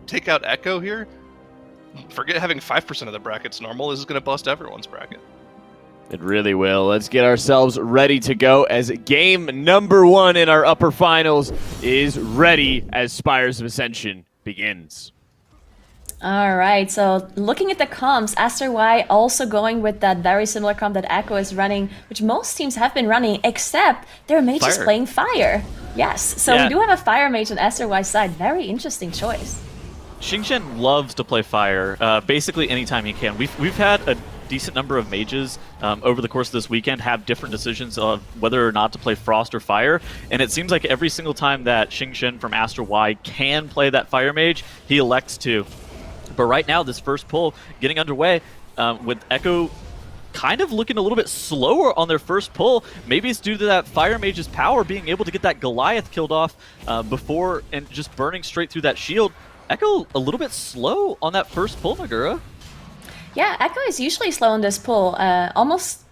take out Echo here, forget having 5% of the brackets normal. This is going to bust everyone's bracket. It really will. Let's get ourselves ready to go as game number 1 in our upper finals is ready as Spires of Ascension begins. All right, so looking at the comps, Aster.y also going with that very similar comp that Echo is running, which most teams have been running, except their mage is playing Fire. Yes, so we do have a Fire mage on Aster.y's side. Very interesting choice. Xingqian loves to play Fire, basically anytime he can. We've had a decent number of mages over the course of this weekend have different decisions of whether or not to play Frost or Fire, and it seems like every single time that Xingqian from Aster.y can play that Fire mage, he elects to. But right now, this first pull getting underway with Echo kind of looking a little bit slower on their first pull. Maybe it's due to that Fire Mage's power being able to get that Goliath killed off before and just burning straight through that shield. Echo a little bit slow on that first pull, Nagura. Yeah, Echo is usually slow on this pull.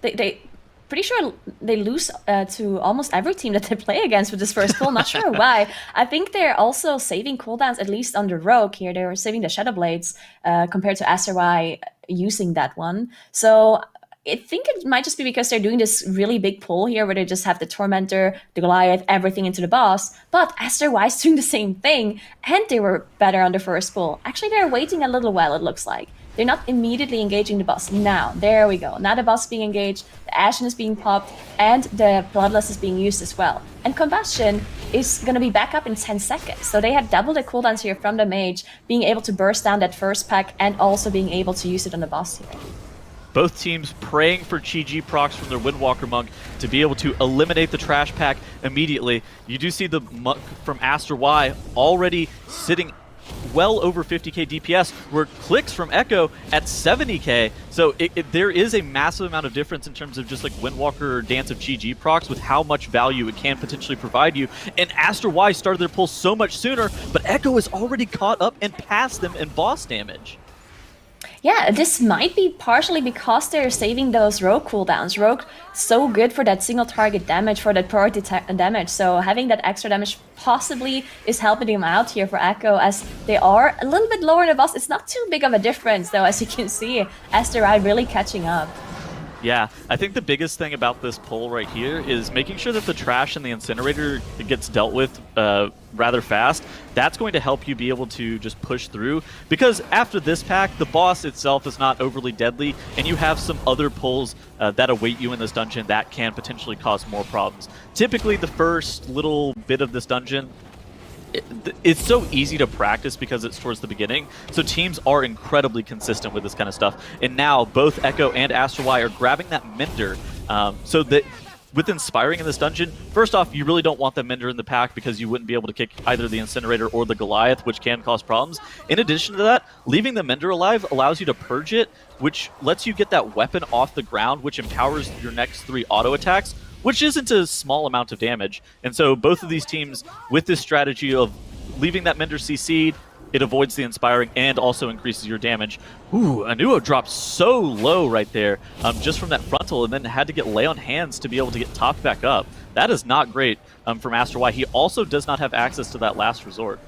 They pretty sure they lose to almost every team that they play against with this first pull. Not sure why. I think they're also saving cooldowns, at least on the Rogue here. They were saving the Shadow Blades compared to Aster.y using that one. So I think it might just be because they're doing this really big pull here where they just have the Tormentor, the Goliath, everything into the boss. But Aster.y is doing the same thing, and they were better on the first pull. Actually, they're waiting a little while, it looks like. They're not immediately engaging the boss. Now, there we go. Now the boss is being engaged, the Ashen is being popped, and the Bloodlust is being used as well. And Combustion is going to be back up in 10 seconds. So they had double the cooldowns here from the mage, being able to burst down that first pack and also being able to use it on the boss here. Both teams praying for Chi-Ji procs from their Windwalker Monk to be able to eliminate the trash pack immediately. You do see the Monk from Aster.y already sitting well over 50k DPS, where Clicks from Echo at 70k. So there is a massive amount of difference in terms of just like Windwalker or Dance of Chi-Ji procs with how much value it can potentially provide you. And Aster.y started their pull so much sooner, but Echo is already caught up and passed them in boss damage. Yeah, this might be partially because they're saving those Rogue cooldowns. Rogue so good for that single target damage, for that priority damage. So having that extra damage possibly is helping them out here for Echo, as they are a little bit lower in the boss. It's not too big of a difference though, as you can see. Aster.y really catching up. Yeah, I think the biggest thing about this pull right here is making sure that the trash and the incinerator gets dealt with rather fast. That's going to help you be able to just push through, because after this pack, the boss itself is not overly deadly, and you have some other pulls that await you in this dungeon that can potentially cause more problems. Typically, the first little bit of this dungeon, it's so easy to practice because it's towards the beginning, so teams are incredibly consistent with this kind of stuff. And now both Echo and Aster.y are grabbing that Mender, so that with Inspiring in this dungeon, first off, you really don't want the Mender in the pack because you wouldn't be able to kick either the Incinerator or the Goliath, which can cause problems. In addition to that, leaving the Mender alive allows you to purge it, which lets you get that weapon off the ground, which empowers your next 3 auto attacks, which isn't a small amount of damage. And so both of these teams, with this strategy of leaving that Mender CC'd, it avoids the Inspiring and also increases your damage. Ooh, Anuo dropped so low right there just from that frontal, and then had to get lay on hands to be able to get topped back up. That is not great from Aster.y. He also does not have access to that last resort.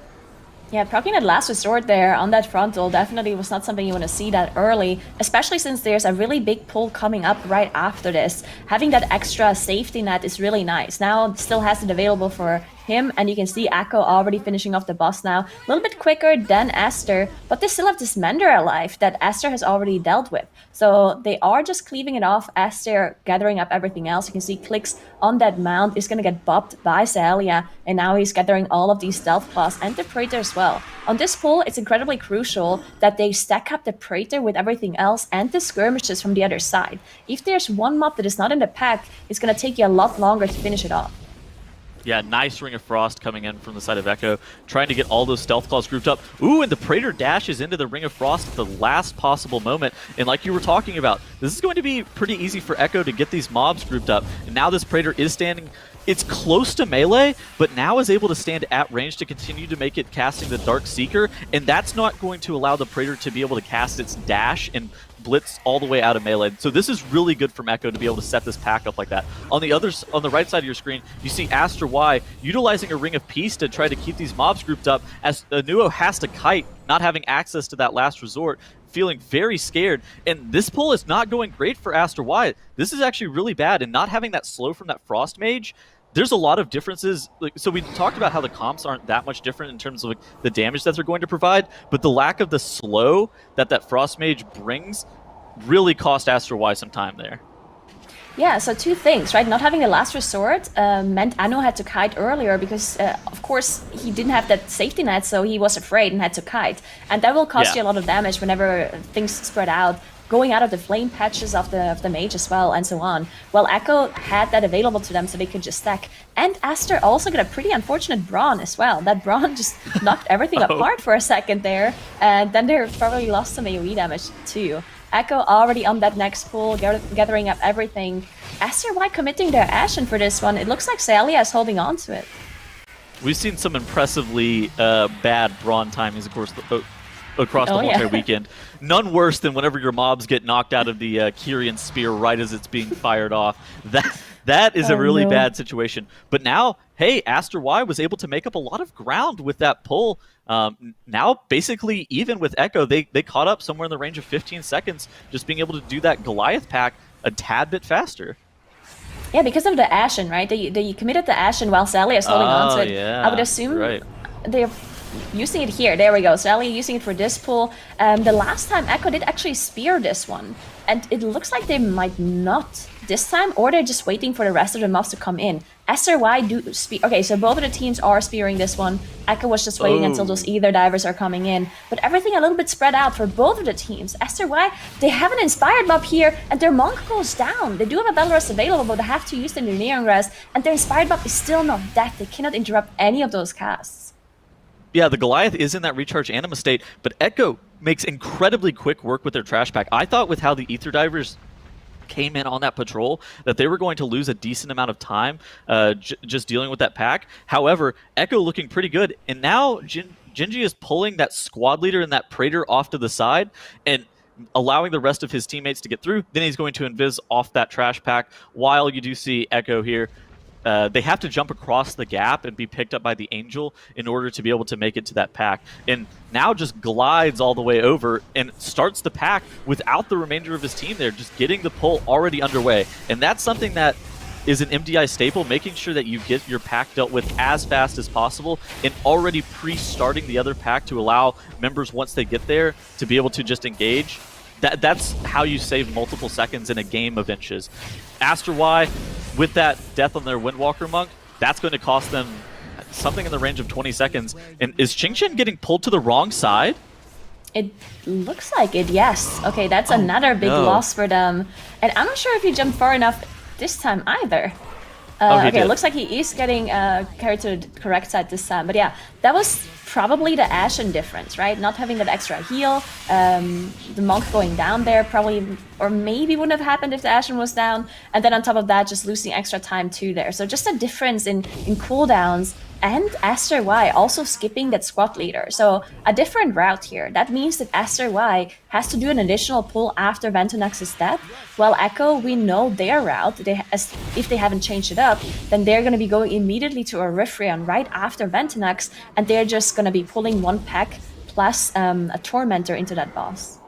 Yeah, proccing that last resort there on that frontal definitely was not something you want to see that early, especially since there's a really big pull coming up right after this. Having that extra safety net is really nice. Now still has it available for him, and you can see Echo already finishing off the boss now. A little bit quicker than Aster, but they still have this Mender alive that Aster has already dealt with. So they are just cleaving it off. Aster gathering up everything else. You can see Clicks on that mount is going to get bopped by Saelia, and now he's gathering all of these stealth claws and the Praetor as well. On this pull, it's incredibly crucial that they stack up the Praetor with everything else and the skirmishes from the other side. If there's one mob that is not in the pack, it's going to take you a lot longer to finish it off. Yeah, nice Ring of Frost coming in from the side of Echo, trying to get all those Stealth Claws grouped up. Ooh, and the Praetor dashes into the Ring of Frost at the last possible moment. And like you were talking about, this is going to be pretty easy for Echo to get these mobs grouped up. And now this Praetor is standing, it's close to melee, but now is able to stand at range to continue to make it casting the Dark Seeker. And that's not going to allow the Praetor to be able to cast its dash and blitz all the way out of melee. So this is really good from Echo to be able to set this pack up like that. On the right side of your screen, you see Aster.y utilizing a Ring of Peace to try to keep these mobs grouped up, as Nuo has to kite, not having access to that last resort, feeling very scared. And this pull is not going great for Aster.y. This is actually really bad, and not having that slow from that Frost Mage, there's a lot of differences. So we talked about how the comps aren't that much different in terms of the damage that they're going to provide, but the lack of the slow that Frost Mage brings really cost Aster.y some time there. Yeah, so two things, right? Not having the last resort meant Anno had to kite earlier because, of course, he didn't have that safety net, so he was afraid and had to kite. And that will cost you a lot of damage whenever things spread out, going out of the flame patches of the mage as well, and so on. Well, Echo had that available to them, so they could just stack. And Aster also got a pretty unfortunate Brawn as well. That Brawn just knocked everything apart for a second there, and then they probably lost some AoE damage too. Echo already on that next pull, gathering up everything. Aster.y committing their Ashen for this one. It looks like Xayah is holding on to it. We've seen some impressively bad Brawn timings, of course, across the whole entire weekend. None worse than whenever your mobs get knocked out of the Kyrian Spear right as it's being fired off. That is a really bad situation. But now, hey, Aster.y was able to make up a lot of ground with that pull. Now, basically, even with Echo, they caught up somewhere in the range of 15 seconds, just being able to do that Goliath pack a tad bit faster. Yeah, because of the Ashen, right? They committed the Ashen while Xayah is holding on to it. Yeah, I would assume they're using it here. There we go. Xayah using it for this pull. The last time Echo did actually spear this one, and it looks like they might not this time, or they're just waiting for the rest of the mobs to come in. Aster.y do spear. Okay, so both of the teams are spearing this one. Echo was just waiting until those Ether Divers are coming in. But everything a little bit spread out for both of the teams. Aster.y, they have an Inspired Mob here, and their Monk goes down. They do have a Battle Rest available, but they have to use the Engineering Rest, and their Inspired Mob is still not dead. They cannot interrupt any of those casts. Yeah, the Goliath is in that recharge anima state, but Echo makes incredibly quick work with their trash pack. I thought with how the Ether Divers came in on that patrol that they were going to lose a decent amount of time just dealing with that pack. However, Echo looking pretty good, and now Genji is pulling that squad leader and that Praetor off to the side and allowing the rest of his teammates to get through. Then he's going to invis off that trash pack, while you do see Echo here. They have to jump across the gap and be picked up by the Angel in order to be able to make it to that pack. And now just glides all the way over and starts the pack without the remainder of his team there, just getting the pull already underway. And that's something that is an MDI staple, making sure that you get your pack dealt with as fast as possible and already pre-starting the other pack to allow members, once they get there, to be able to just engage. That's how you save multiple seconds in a game of inches. Aster.y, with that death on their Windwalker Monk, that's going to cost them something in the range of 20 seconds. And is Qingchen getting pulled to the wrong side? It looks like it, yes. Okay, that's another big loss for them. And I'm not sure if he jumped far enough this time either. Okay, it looks like he is getting carried to the correct side this time. But yeah, that was probably the Ashen difference, right? Not having that extra heal, the Monk going down there probably, or maybe wouldn't have happened if the Ashen was down. And then on top of that, just losing extra time too there. So just a difference in cooldowns. And Aster.y also skipping that squad leader. So a different route here. That means that Aster.y has to do an additional pull after Ventonax is dead. While Echo, we know their route. If they haven't changed it up, then they're going to be going immediately to a Rifrion right after Ventonax. And they're just going to be pulling one pack plus a Tormentor into that boss.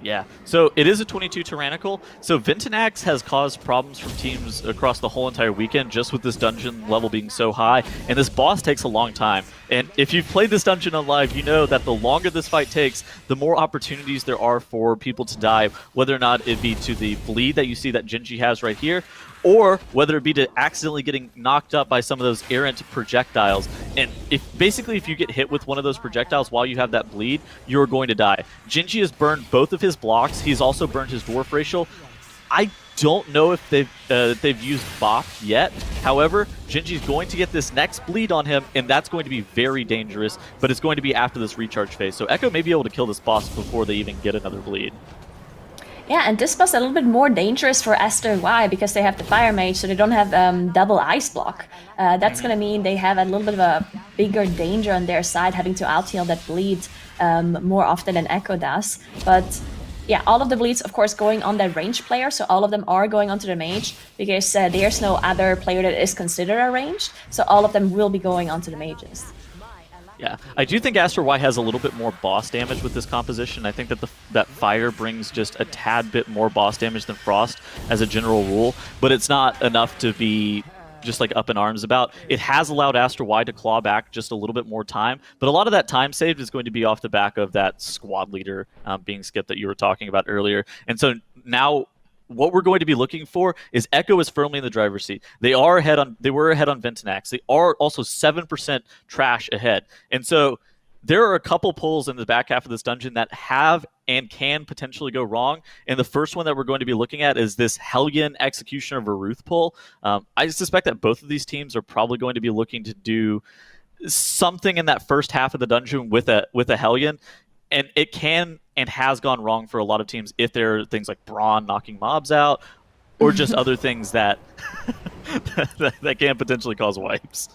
Yeah, so it is a 22 Tyrannical, so Ventonax has caused problems from teams across the whole entire weekend just with this dungeon level being so high, and this boss takes a long time. And if you've played this dungeon on live, you know that the longer this fight takes, the more opportunities there are for people to die, whether or not it be to the bleed that you see that Genji has right here, or whether it be to accidentally getting knocked up by some of those errant projectiles. And if you get hit with one of those projectiles while you have that bleed, you're going to die. Genji has burned both of his blocks. He's also burned his Dwarf Racial. I don't know if they've used Bop yet. However, Genji's going to get this next bleed on him, and that's going to be very dangerous, but it's going to be after this recharge phase. So Echo may be able to kill this boss before they even get another bleed. Yeah, and this was a little bit more dangerous for Aster.y because they have the Fire Mage, so they don't have double Ice Block. That's going to mean they have a little bit of a bigger danger on their side, having to out-heal that bleed more often than Echo does. But yeah, all of the bleeds, of course, going on that range player. So all of them are going onto the mage because there's no other player that is considered a ranged. So all of them will be going onto the mages. Yeah, I do think Aster.y has a little bit more boss damage with this composition. I think that that fire brings just a tad bit more boss damage than frost as a general rule, but it's not enough to be just like up in arms about. It has allowed Aster.y to claw back just a little bit more time, but a lot of that time saved is going to be off the back of that squad leader being skipped that you were talking about earlier. And so now what we're going to be looking for is Echo is firmly in the driver's seat. They were ahead on Ventinax. They are also 7% trash ahead. And so there are a couple pulls in the back half of this dungeon that have and can potentially go wrong. And the first one that we're going to be looking at is this Hellion Executioner Varuth pull. I suspect that both of these teams are probably going to be looking to do something in that first half of the dungeon with a Hellion. And it can and has gone wrong for a lot of teams if there are things like Brawn knocking mobs out or just other things that that can potentially cause wipes.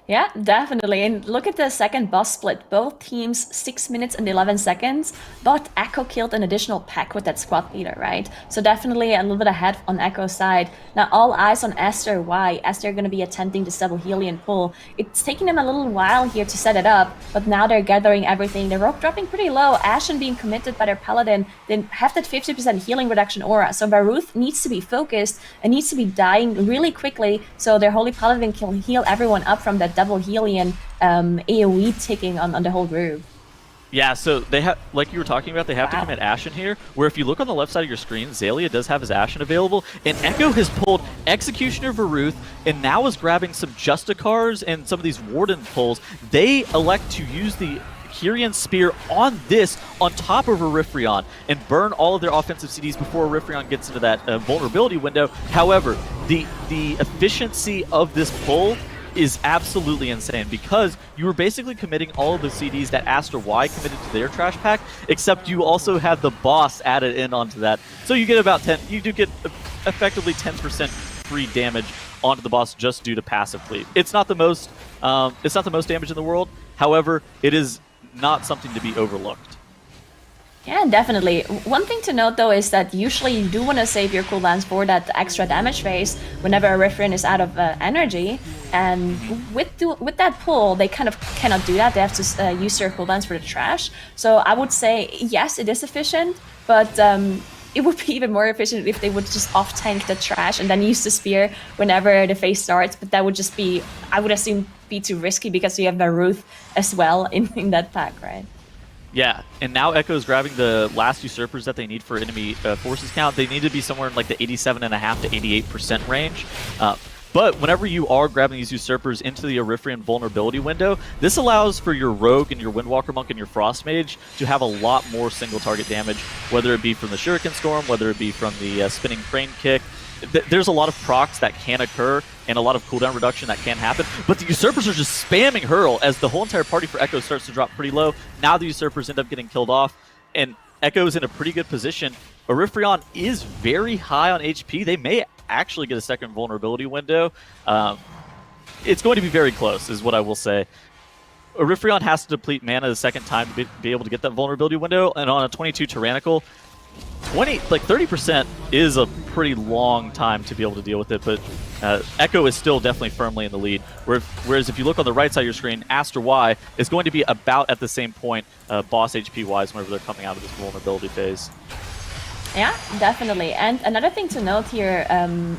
Yeah, definitely. And look at the second boss split. Both teams 6 minutes and 11 seconds, but Echo killed an additional pack with that squad leader, right? So definitely a little bit ahead on Echo's side. Now all eyes on Aster.y. Aster going to be attempting this double Helion pull. It's taking them a little while here to set it up, but now they're gathering everything. They're rope dropping pretty low. Ashen being committed by their paladin. They have that 50% healing reduction aura. So Varuth needs to be focused and needs to be dying really quickly so their holy paladin can heal everyone up from that double Helion AoE ticking on the whole group. Yeah, so they have, like you were talking about, they have to commit Ashen here, where if you look on the left side of your screen, Xaylia does have his Ashen available, and Echo has pulled Executioner Varuth, and now is grabbing some Justicars and some of these Warden pulls. They elect to use the Kyrian Spear on this, on top of Orifrion, and burn all of their offensive CDs before Orifrion gets into that vulnerability window. However, the efficiency of this pull is absolutely insane because you were basically committing all of the CDs that Aster.y committed to their trash pack, except you also have the boss added in onto that. So you get about 10, you do get effectively 10% free damage onto the boss just due to passive bleed. It's not the most damage in the world. However, it is not something to be overlooked. Yeah, definitely. One thing to note though is that usually you do want to save your cooldowns for that extra damage phase whenever Orifrion is out of energy, and with that pull they kind of cannot do that. They have to use their cooldowns for the trash. So I would say yes, it is efficient, but it would be even more efficient if they would just off-tank the trash and then use the spear whenever the phase starts, but that would just be, I would assume, be too risky because you have Varuth as well in that pack, right? Yeah, and now Echo's grabbing the last usurpers that they need for enemy forces count. They need to be somewhere in like the 87.5 to 88% range. But whenever you are grabbing these usurpers into the Orifrion vulnerability window, this allows for your rogue and your Windwalker monk and your frost mage to have a lot more single target damage, whether it be from the Shuriken Storm, whether it be from the spinning crane kick. There's a lot of procs that can occur and a lot of cooldown reduction that can happen, but the usurpers are just spamming hurl as the whole entire party for Echo starts to drop pretty low. Now the usurpers end up getting killed off, and Echo is in a pretty good position. Orifrion is very high on HP. They may actually get a second vulnerability window. It's going to be very close, is what I will say. Orifrion has to deplete mana the second time to be able to get that vulnerability window, and on a 22 Tyrannical, 30% is a pretty long time to be able to deal with it, but Echo is still definitely firmly in the lead. Whereas if you look on the right side of your screen, Aster.y is going to be about at the same point, boss HP-wise, whenever they're coming out of this vulnerability phase. Yeah, definitely. And another thing to note here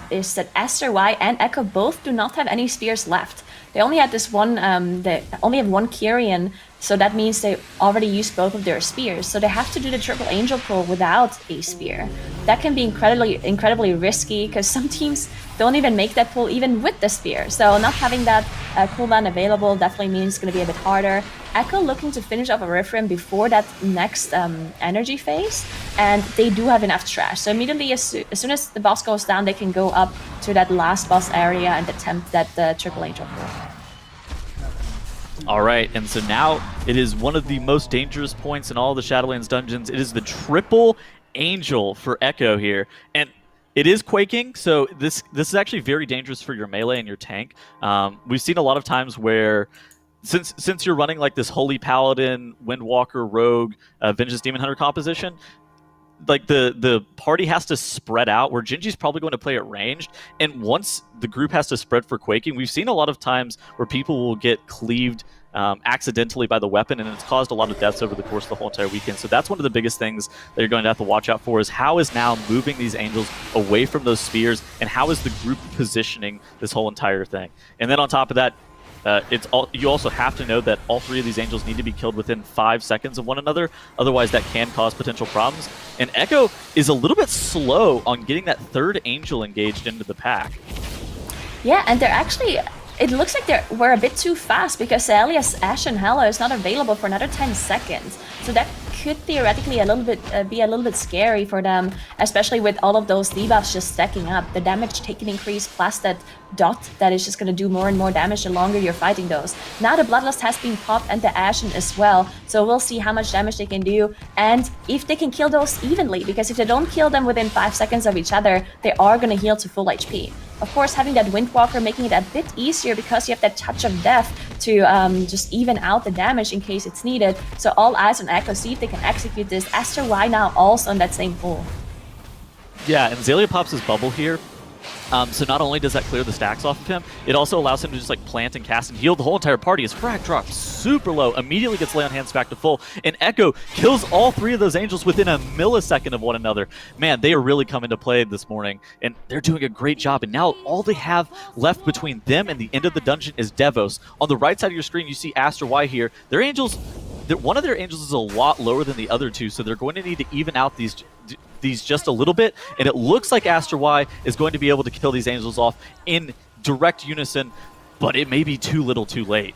is that Aster.y and Echo both do not have any spears left. They only had this one, they only have one Kyrian, so that means they already used both of their spears. So they have to do the triple angel pull without a spear. That can be incredibly risky because some teams don't even make that pull even with the spear. So not having that cooldown available definitely means it's going to be a bit harder. Echo looking to finish off Orifrion before that next energy phase, and they do have enough trash. So immediately, as soon as the boss goes down, they can go up to that last boss area and attempt that triple angel pull. All right, and so now it is one of the most dangerous points in all the Shadowlands dungeons. It is the triple angel for Echo here, and it is quaking, so this is actually very dangerous for your melee and your tank. We've seen a lot of times where, since you're running like this Holy Paladin, Windwalker, Rogue, Vengeance Demon Hunter composition, like the party has to spread out, where Gingy's probably going to play at ranged, and once the group has to spread for quaking, we've seen a lot of times where people will get cleaved accidentally by the weapon, and it's caused a lot of deaths over the course of the whole entire weekend. So that's one of the biggest things that you're going to have to watch out for, is how is now moving these angels away from those spears, and how is the group positioning this whole entire thing. And then on top of that, you also have to know that all 3 of these angels need to be killed within 5 seconds of one another, otherwise that can cause potential problems. And Echo is a little bit slow on getting that 3rd angel engaged into the pack. Yeah, and they're actually... It looks like we're a bit too fast, because Alias Ashen Hallow is not available for another 10 seconds. So that could theoretically be a little bit scary for them, especially with all of those debuffs just stacking up. The damage taken increase plus that dot that is just going to do more and more damage the longer you're fighting those. Now the Bloodlust has been popped and the Ashen as well, so we'll see how much damage they can do and if they can kill those evenly, because if they don't kill them within 5 seconds of each other, they are going to heal to full HP. Of course, having that Windwalker making it a bit easier because you have that Touch of Death to just even out the damage in case it's needed. So all eyes on Echo, see if they can execute this. Aster.y now also on that same pool. Yeah, and Xaylia pops his bubble here. So not only does that clear the stacks off of him, it also allows him to just like plant and cast and heal the whole entire party. His frag drops super low, immediately gets Lay on Hands back to full, and Echo kills all 3 of those angels within a millisecond of one another. Man, they are really coming to play this morning, and they're doing a great job. And now all they have left between them and the end of the dungeon is Devos. On the right side of your screen, you see Aster.y here. Their angels, one of their angels is a lot lower than the other 2, so they're going to need to even out these just a little bit, and it looks like Aster.y is going to be able to kill these angels off in direct unison, but it may be too little too late.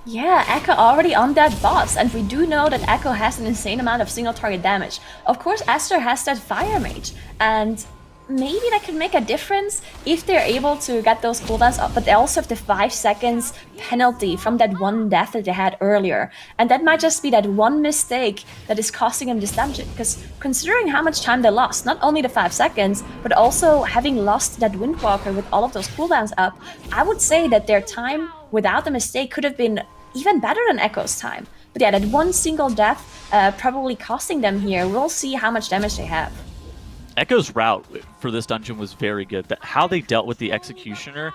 Yeah, Echo already on that boss, and we do know that Echo has an insane amount of single target damage. Of course, Aster has that Fire Mage, and maybe that could make a difference if they're able to get those cooldowns up, but they also have the 5 seconds penalty from that one death that they had earlier. And that might just be that one mistake that is costing them this dungeon, because considering how much time they lost, not only the 5 seconds, but also having lost that Windwalker with all of those cooldowns up, I would say that their time without the mistake could have been even better than Echo's time. But yeah, that one single death probably costing them here. We'll see how much damage they have. Echo's route for this dungeon was very good. How they dealt with the Executioner,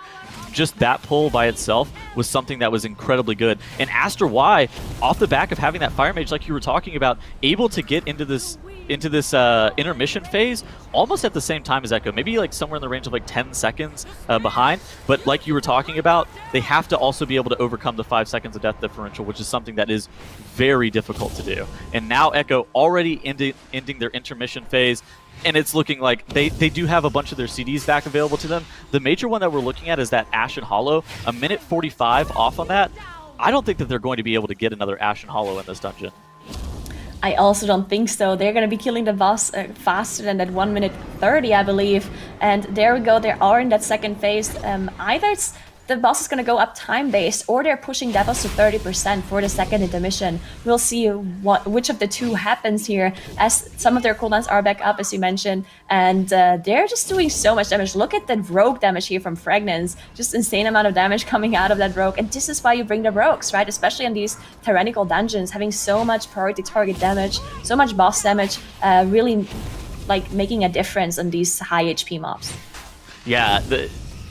just that pull by itself was something that was incredibly good. And Aster.y, off the back of having that Fire Mage like you were talking about, able to get into this intermission phase almost at the same time as Echo, maybe like somewhere in the range of like 10 seconds behind. But like you were talking about, they have to also be able to overcome the 5 seconds of death differential, which is something that is very difficult to do. And now Echo already ending their intermission phase, and it's looking like they do have a bunch of their CDs back available to them. The major one that we're looking at is that Ashen Hollow, a minute 45 off on that. I don't think that they're going to be able to get another Ashen Hollow in this dungeon. I also don't think so. They're going to be killing the boss faster than that 1 minute 30, I believe. And there we go, they are in that second phase. Either the boss is going to go up time-based, or they're pushing Devos to 30% for the second intermission. We'll see which of the two happens here, as some of their cooldowns are back up, as you mentioned, and they're just doing so much damage. Look at the rogue damage here from Fragnance. Just insane amount of damage coming out of that rogue, and this is why you bring the rogues, right? Especially in these tyrannical dungeons, having so much priority target damage, so much boss damage, really like making a difference on these high HP mobs. Yeah,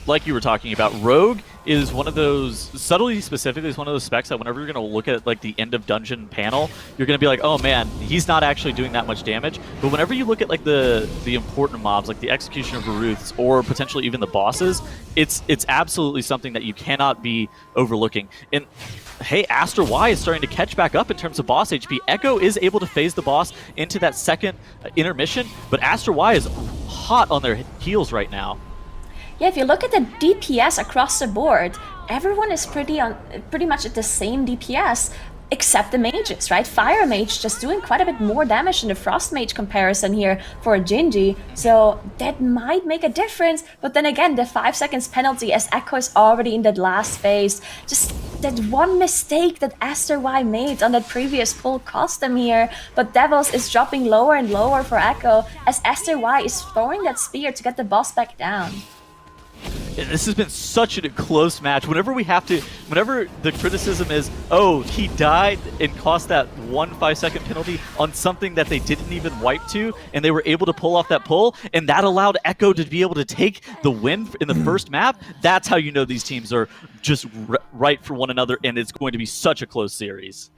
like you were talking about, Rogue is one of those, subtlety specifically, is one of those specs that whenever you're going to look at like the end of dungeon panel, you're going to be like, oh man, he's not actually doing that much damage. But whenever you look at like the important mobs, like the Executioner of Varuths, or potentially even the bosses, it's absolutely something that you cannot be overlooking. And hey, Aster.y is starting to catch back up in terms of boss HP. Echo is able to phase the boss into that second intermission, but Aster.y is hot on their heels right now. Yeah, if you look at the DPS across the board, everyone is pretty much at the same DPS, except the mages, right? Fire Mage just doing quite a bit more damage in the Frost Mage comparison here for Gingy, so that might make a difference. But then again, the 5 seconds penalty, as Echo is already in that last phase, just that one mistake that Aster.y made on that previous pull cost them here. But Devos is dropping lower and lower for Echo, as Aster.y is throwing that spear to get the boss back down. This has been such a close match. Whenever the criticism is, oh, he died and cost that 1 5-second penalty on something that they didn't even wipe to, and they were able to pull off that pull, and that allowed Echo to be able to take the win in the first map, that's how you know these teams are just right for one another, and it's going to be such a close series.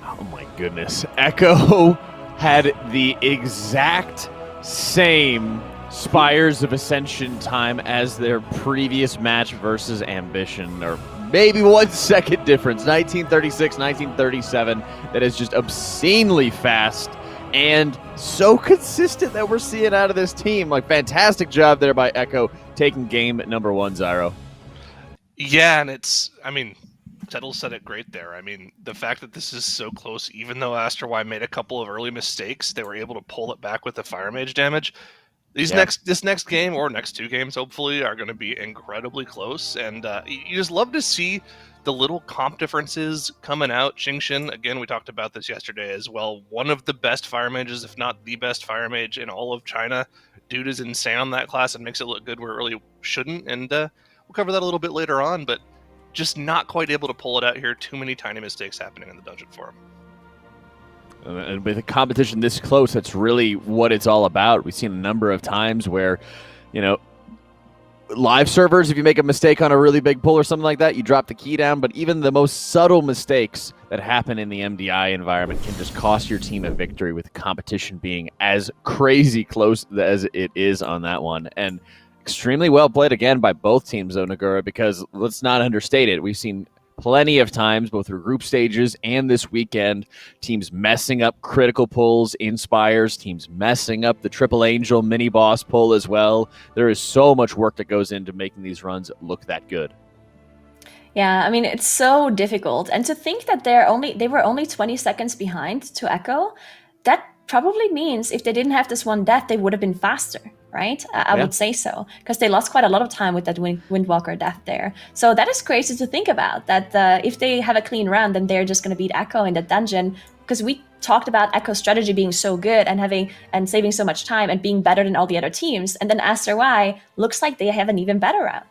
Oh my goodness. Echo had the exact same Spires of Ascension time as their previous match versus Ambition, or maybe 1 second difference. 1936, 1937. That is just obscenely fast and so consistent that we're seeing out of this team. Like, fantastic job there by Echo taking game number 1, Zyro. Yeah, and Settle said it great there. I mean, the fact that this is so close, even though Aster.y made a couple of early mistakes, they were able to pull it back with the Fire Mage damage. This next game, or next 2 games, hopefully, are going to be incredibly close, and you just love to see the little comp differences coming out. Xingqian, again, we talked about this yesterday as well, one of the best Fire Mages, if not the best Fire Mage in all of China. Dude is insane on that class and makes it look good where it really shouldn't, and we'll cover that a little bit later on, but just not quite able to pull it out here. Too many tiny mistakes happening in the dungeon for him. And with a competition this close, that's really what it's all about. We've seen a number of times where, live servers, if you make a mistake on a really big pull or something like that, you drop the key down. But even the most subtle mistakes that happen in the MDI environment can just cost your team a victory, with competition being as crazy close as it is on that one. And extremely well played again by both teams, though, Nagura, because let's not understate it. We've seen plenty of times, both through group stages and this weekend, teams messing up critical pulls in Spires, teams messing up the Triple Angel mini-boss pull as well. There is so much work that goes into making these runs look that good. Yeah, I mean, it's so difficult. And to think that they were only 20 seconds behind to Echo, that probably means if they didn't have this one death, they would have been faster. Right? I would say so, because they lost quite a lot of time with that Windwalker death there. So that is crazy to think about, that if they have a clean run, then they're just going to beat Echo in the dungeon, because we talked about Echo's strategy being so good and saving so much time and being better than all the other teams, and then Aster.y looks like they have an even better route.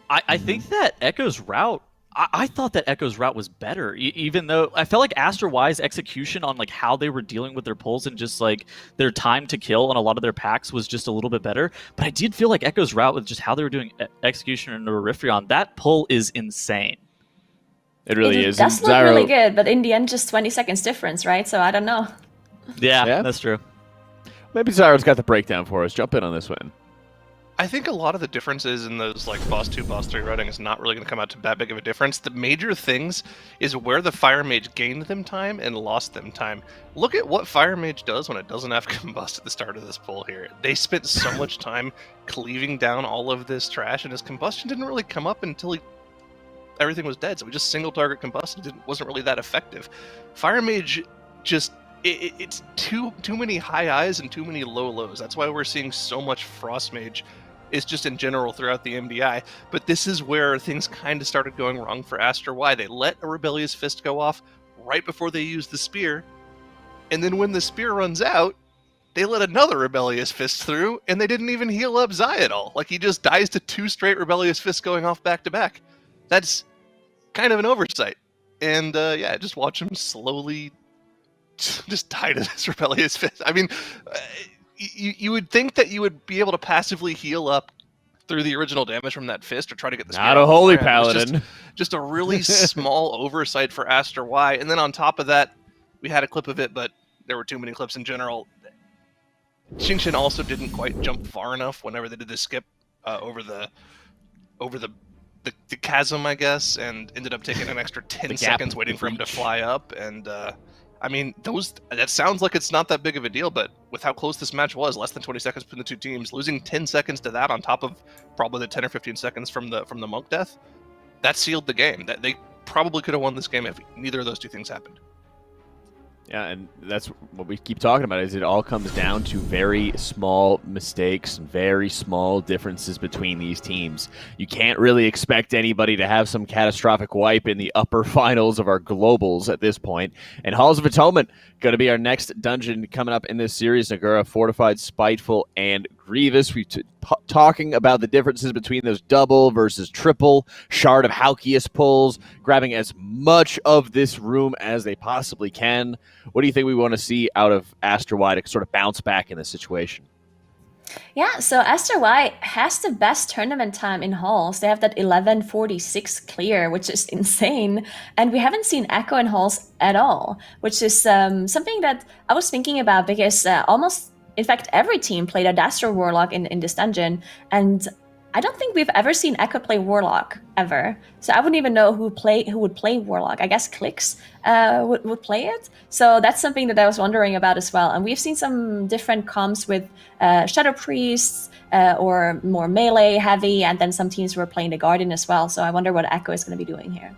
I think that Echo's route, I thought that Echo's route was better, even though I felt like Aster.y's execution on how they were dealing with their pulls and just their time to kill on a lot of their packs was just a little bit better. But I did feel like Echo's route with just how they were doing execution in the Orifrion, that pull is insane. It really is. It does look really good, but in the end, just 20 seconds difference, right? So I don't know. Yeah, that's true. Maybe Zyro's got the breakdown for us. Jump in on this one. I think a lot of the differences in those boss 2, boss 3 routing is not really going to come out to that big of a difference. The major things is where the Fire Mage gained them time and lost them time. Look at what Fire Mage does when it doesn't have Combust at the start of this pull here. They spent so much time cleaving down all of this trash, and his combustion didn't really come up until everything was dead, so we just single target combust. It wasn't really that effective. Fire Mage just... It's too many high highs and too many low lows. That's why we're seeing so much Frost Mage. Is just in general throughout the MDI, but this is where things kind of started going wrong for Aster.y. They let a Rebellious Fist go off right before they used the Spear, and then when the Spear runs out, they let another Rebellious Fist through, and they didn't even heal up Zai at all. He just dies to 2 straight Rebellious Fists going off back to back. That's kind of an oversight, and just watch him slowly just die to this Rebellious Fist. I mean, you would think that you would be able to passively heal up through the original damage from that fist, or try to get the spear. Not a holy paladin. Just a really small oversight for Aster.y. And then on top of that, we had a clip of it, but there were too many clips in general. Xingqian also didn't quite jump far enough whenever they did the skip over the chasm, I guess, and ended up taking an extra 10 seconds waiting for him to fly up. And I mean, that sounds like it's not that big of a deal, but with how close this match was, less than 20 seconds between the two teams, losing 10 seconds to that on top of probably the 10 or 15 seconds from the monk death, that sealed the game. That they probably could have won this game if neither of those two things happened. Yeah, and that's what we keep talking about, is it all comes down to very small mistakes and very small differences between these teams. You can't really expect anybody to have some catastrophic wipe in the upper finals of our globals at this point. And Halls of Atonement going to be our next dungeon coming up in this series. Nagura, Fortified, Spiteful, and Grievous. We've talking about the differences between those double versus triple Shard of Halkias pulls, grabbing as much of this room as they possibly can. What do you think we want to see out of Aster.y to sort of bounce back in this situation? Yeah, so Aster.y has the best tournament time in halls. They have that 11:46 clear, which is insane. And we haven't seen Echo in halls at all, which is something that I was thinking about because in fact, every team played a Dastro Warlock in this dungeon. And I don't think we've ever seen Echo play Warlock ever. So I wouldn't even know who would play Warlock. I guess Clicks would play it. So that's something that I was wondering about as well. And we've seen some different comps with Shadow Priests or more melee heavy, and then some teams were playing the Guardian as well. So I wonder what Echo is going to be doing here.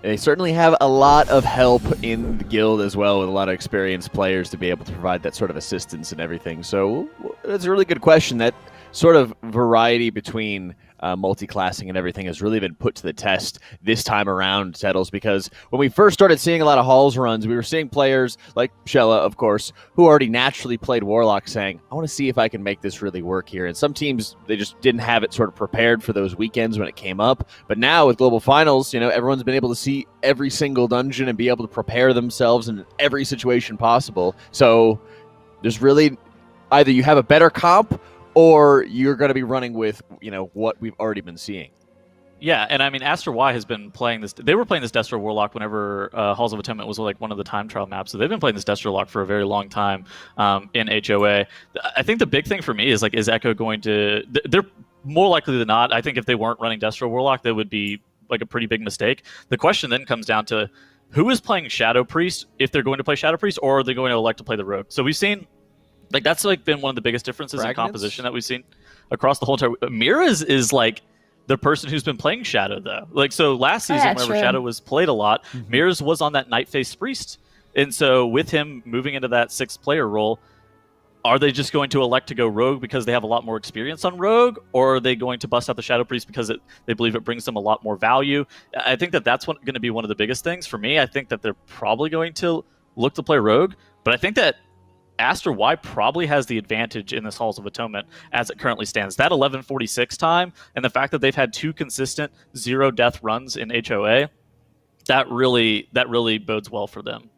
They certainly have a lot of help in the guild as well, with a lot of experienced players to be able to provide that sort of assistance and everything. So it's a really good question. That sort of variety between multi-classing and everything has really been put to the test this time around, Settles, because when we first started seeing a lot of halls runs, we were seeing players like Shella, of course, who already naturally played Warlock, saying, I want to see if I can make this really work here. And some teams, they just didn't have it sort of prepared for those weekends when it came up. But now with Global Finals, everyone's been able to see every single dungeon and be able to prepare themselves in every situation possible. So there's really either you have a better comp or you're going to be running with, what we've already been seeing. Yeah, and I mean, Aster.y has been playing this. They were playing this Destro Warlock whenever Halls of Atonement was like one of the time trial maps. So they've been playing this Destro Warlock for a very long time in HOA. I think the big thing for me is is Echo going to? They're more likely than not. I think if they weren't running Destro Warlock, that would be like a pretty big mistake. The question then comes down to who is playing Shadow Priest, if they're going to play Shadow Priest, or are they going to elect to play the Rogue? So we've seen. That's been one of the biggest differences in composition that we've seen across the whole entire. Mira is like the person who's been playing Shadow though. So last season, whenever Shadow was played a lot, Mira's was on that Night-Faced Priest, and so with him moving into that 6th player role, are they just going to elect to go Rogue because they have a lot more experience on Rogue, or are they going to bust out the Shadow Priest because they believe it brings them a lot more value? I think that's going to be one of the biggest things for me. I think that they're probably going to look to play Rogue, but I think that Aster.y probably has the advantage in this Halls of Atonement as it currently stands. That 11:46 time and the fact that they've had 2 consistent 0-death runs in HOA, that really bodes well for them.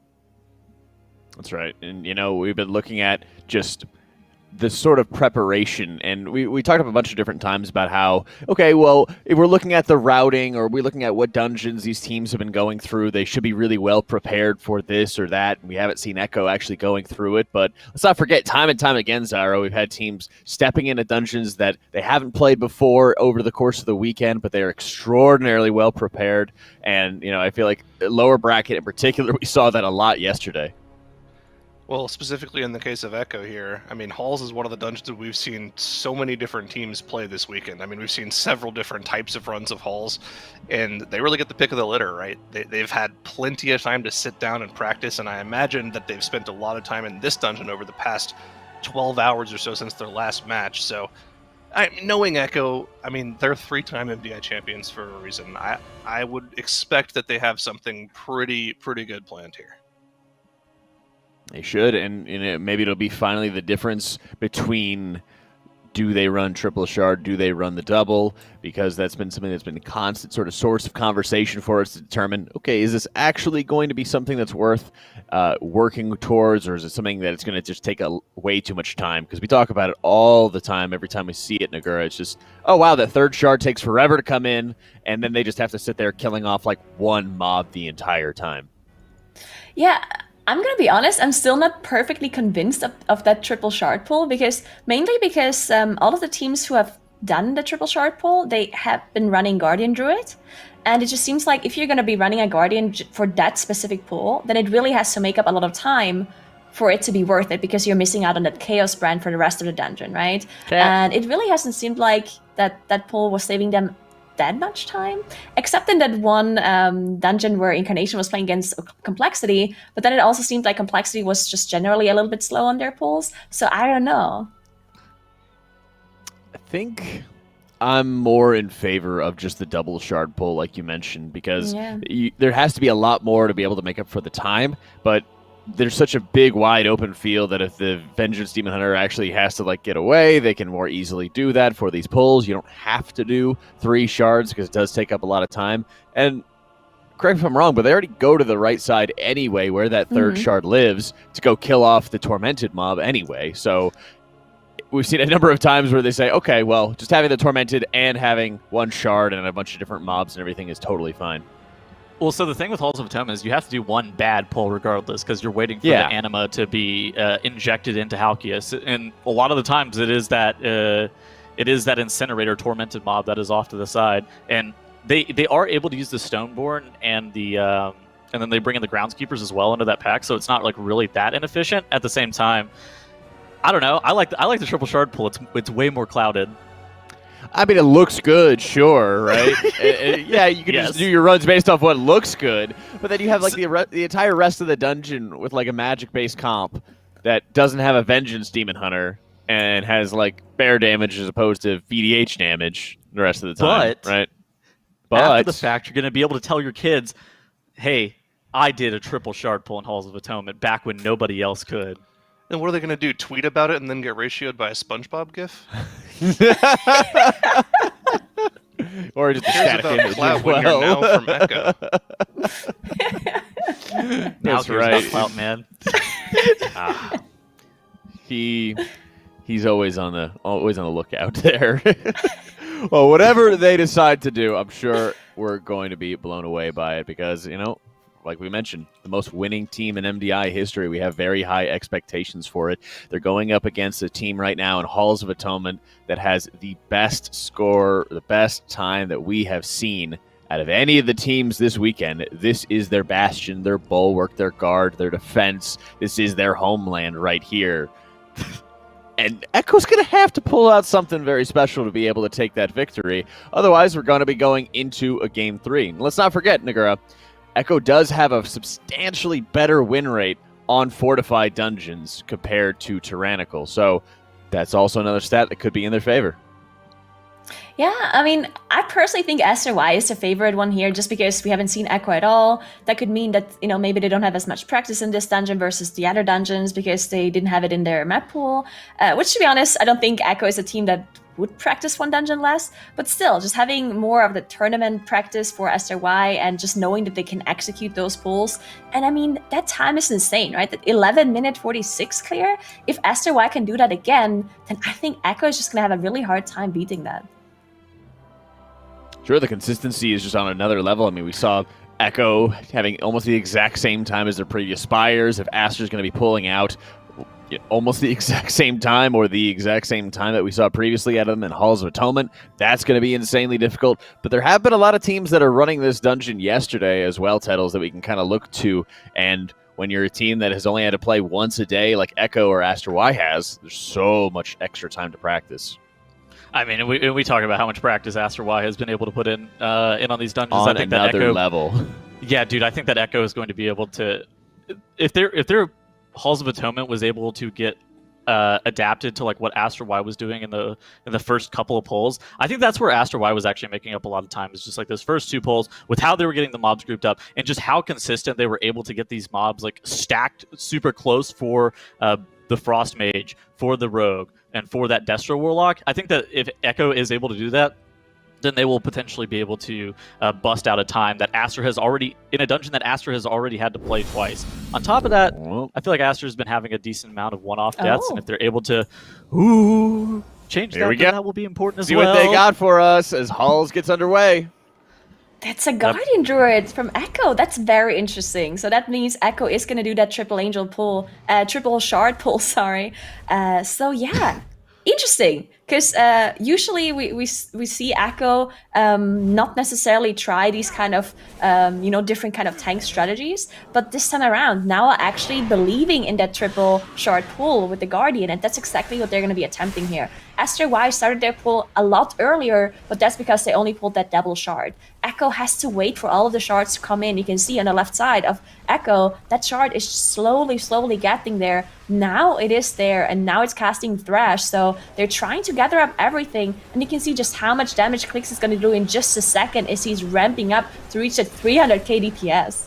That's right. And, we've been looking at just the sort of preparation, and we talked up a bunch of different times about how, okay, well, if we're looking at the routing or we're looking at what dungeons these teams have been going through, they should be really well prepared for this or that. And we haven't seen Echo actually going through it, but let's not forget, time and time again, Zyro, we've had teams stepping into dungeons that they haven't played before over the course of the weekend, but they are extraordinarily well prepared. And, I feel like lower bracket in particular, we saw that a lot yesterday. Well, specifically in the case of Echo here, I mean, Halls is one of the dungeons that we've seen so many different teams play this weekend. I mean, we've seen several different types of runs of Halls, and they really get the pick of the litter, right? They've had plenty of time to sit down and practice, and I imagine that they've spent a lot of time in this dungeon over the past 12 hours or so since their last match. So, knowing Echo, I mean, they're 3-time MDI champions for a reason. I would expect that they have something pretty good planned here. They should, and maybe it'll be finally the difference between do they run triple shard, do they run the double, because that's been something that's been a constant sort of source of conversation for us to determine, okay, is this actually going to be something that's worth working towards, or is it something that it's going to just take way too much time? Because we talk about it all the time, every time we see it in Nagura, it's just, oh wow, that 3rd shard takes forever to come in, and then they just have to sit there killing off like one mob the entire time. Yeah, I'm going to be honest, I'm still not perfectly convinced of that triple shard pull, mainly because all of the teams who have done the triple shard pull, they have been running Guardian Druid. And it just seems like if you're going to be running a Guardian for that specific pull, then it really has to make up a lot of time for it to be worth it, because you're missing out on that Chaos brand for the rest of the dungeon, right? Yeah. And it really hasn't seemed like that pull was saving them that much time, except in that one dungeon where Incarnation was playing against Complexity, but then it also seemed like Complexity was just generally a little bit slow on their pulls, so I don't know. I think I'm more in favor of just the double shard pull, like you mentioned, because there has to be a lot more to be able to make up for the time, but there's such a big, wide open field that if the Vengeance Demon Hunter actually has to like get away, they can more easily do that for these pulls. You don't have to do 3 shards because it does take up a lot of time. And correct me if I'm wrong, but they already go to the right side anyway, where that third shard lives, to go kill off the Tormented mob anyway. So we've seen a number of times where they say, okay, well, just having the Tormented and having 1 shard and a bunch of different mobs and everything is totally fine. Well, so the thing with Halls of Atonement is you have to do 1 bad pull regardless, because you're waiting for the anima to be injected into Halkias, and a lot of the times it is that Incinerator Tormented mob that is off to the side, and they are able to use the Stoneborn and the and then they bring in the Groundskeepers as well into that pack, so it's not like really that inefficient. At the same time, I don't know. I like the triple shard pull. It's way more clouded. I mean, it looks good, sure, right? Yeah, you can just do your runs based off what looks good, but then you have like the entire rest of the dungeon with like a magic-based comp that doesn't have a Vengeance Demon Hunter and has like bear damage as opposed to VDH damage the rest of the time, right? But after the fact, you're going to be able to tell your kids, hey, I did a triple shard pull in Halls of Atonement back when nobody else could. And what are they going to do? Tweet about it and then get ratioed by a SpongeBob gif? Or just a static image clout as when well. you're now from Echo. That's right, clout, man. He's always on the lookout there. Well, whatever they decide to do, I'm sure we're going to be blown away by it because, you know, like we mentioned, the most winning team in MDI history. We have very high expectations for it. They're going up against a team right now in Halls of Atonement that has the best score, the best time that we have seen out of any of the teams this weekend. This is their bastion, their bulwark, their guard, their defense. This is their homeland right here. And Echo's going to have to pull out something very special to be able to take that victory. Otherwise, we're going to be going into a Game 3. And let's not forget, Nagura, Echo does have a substantially better win rate on fortified dungeons compared to Tyrannical. So that's also another stat that could be in their favor. Yeah, I mean, I personally think Aster.y is the favorite one here just because we haven't seen Echo at all. That could mean that, you know, maybe they don't have as much practice in this dungeon versus the other dungeons because they didn't have it in their map pool. Which, to be honest, I don't think Echo is a team that would practice 1 dungeon less. But still, just having more of the tournament practice for Aster.y and just knowing that they can execute those pulls. And I mean, that time is insane, right? That 11-minute 46 clear. If Aster.y can do that again, then I think Echo is just going to have a really hard time beating that. Sure, the consistency is just on another level. I mean, we saw Echo having almost the exact same time as their previous Spires. If Aster's going to be pulling out almost the exact same time or the exact same time that we saw previously out of them in Halls of Atonement, that's going to be insanely difficult. But there have been a lot of teams that are running this dungeon yesterday as well, Tettles, that we can kind of look to. And when you're a team that has only had to play once a day like Echo or Aster.y has, there's so much extra time to practice. I mean, and we talk about how much practice Aster.y has been able to put in on these dungeons. On I think another that Echo, level. Yeah, dude, I think that Echo is going to be able to, if their Halls of Atonement was able to get adapted to like what Aster.y was doing in the first couple of pulls, I think that's where Aster.y was actually making up a lot of time. Is just like those first 2 pulls with how they were getting the mobs grouped up and just how consistent they were able to get these mobs like stacked super close for the Frost Mage, for the Rogue, and for that Destro Warlock. I think that if Echo is able to do that, then they will potentially be able to bust out a time that Aster has already, in a dungeon that Aster has already had to play twice. On top of that, I feel like Aster's been having a decent amount of one-off deaths, and if they're able to change that, then that will be important as well. See what they got for us as Halls gets underway. That's a Guardian Druid from Echo. That's very interesting. So that means Echo is going to do that triple shard pull, sorry. So yeah, interesting. Because usually we see Echo not necessarily try these kind of, different kind of tank strategies. But this time around, now actually believing in that triple shard pull with the Guardian. And that's exactly what they're going to be attempting here. Aster.y started their pull a lot earlier, but that's because they only pulled that double shard. Echo has to wait for all of the shards to come in. You can see on the left side of Echo, that shard is slowly getting there. Now it is there, and now it's casting Thrash. So they're trying to gather up everything, and you can see just how much damage Clix is going to do in just a second as he's ramping up to reach at 300k DPS.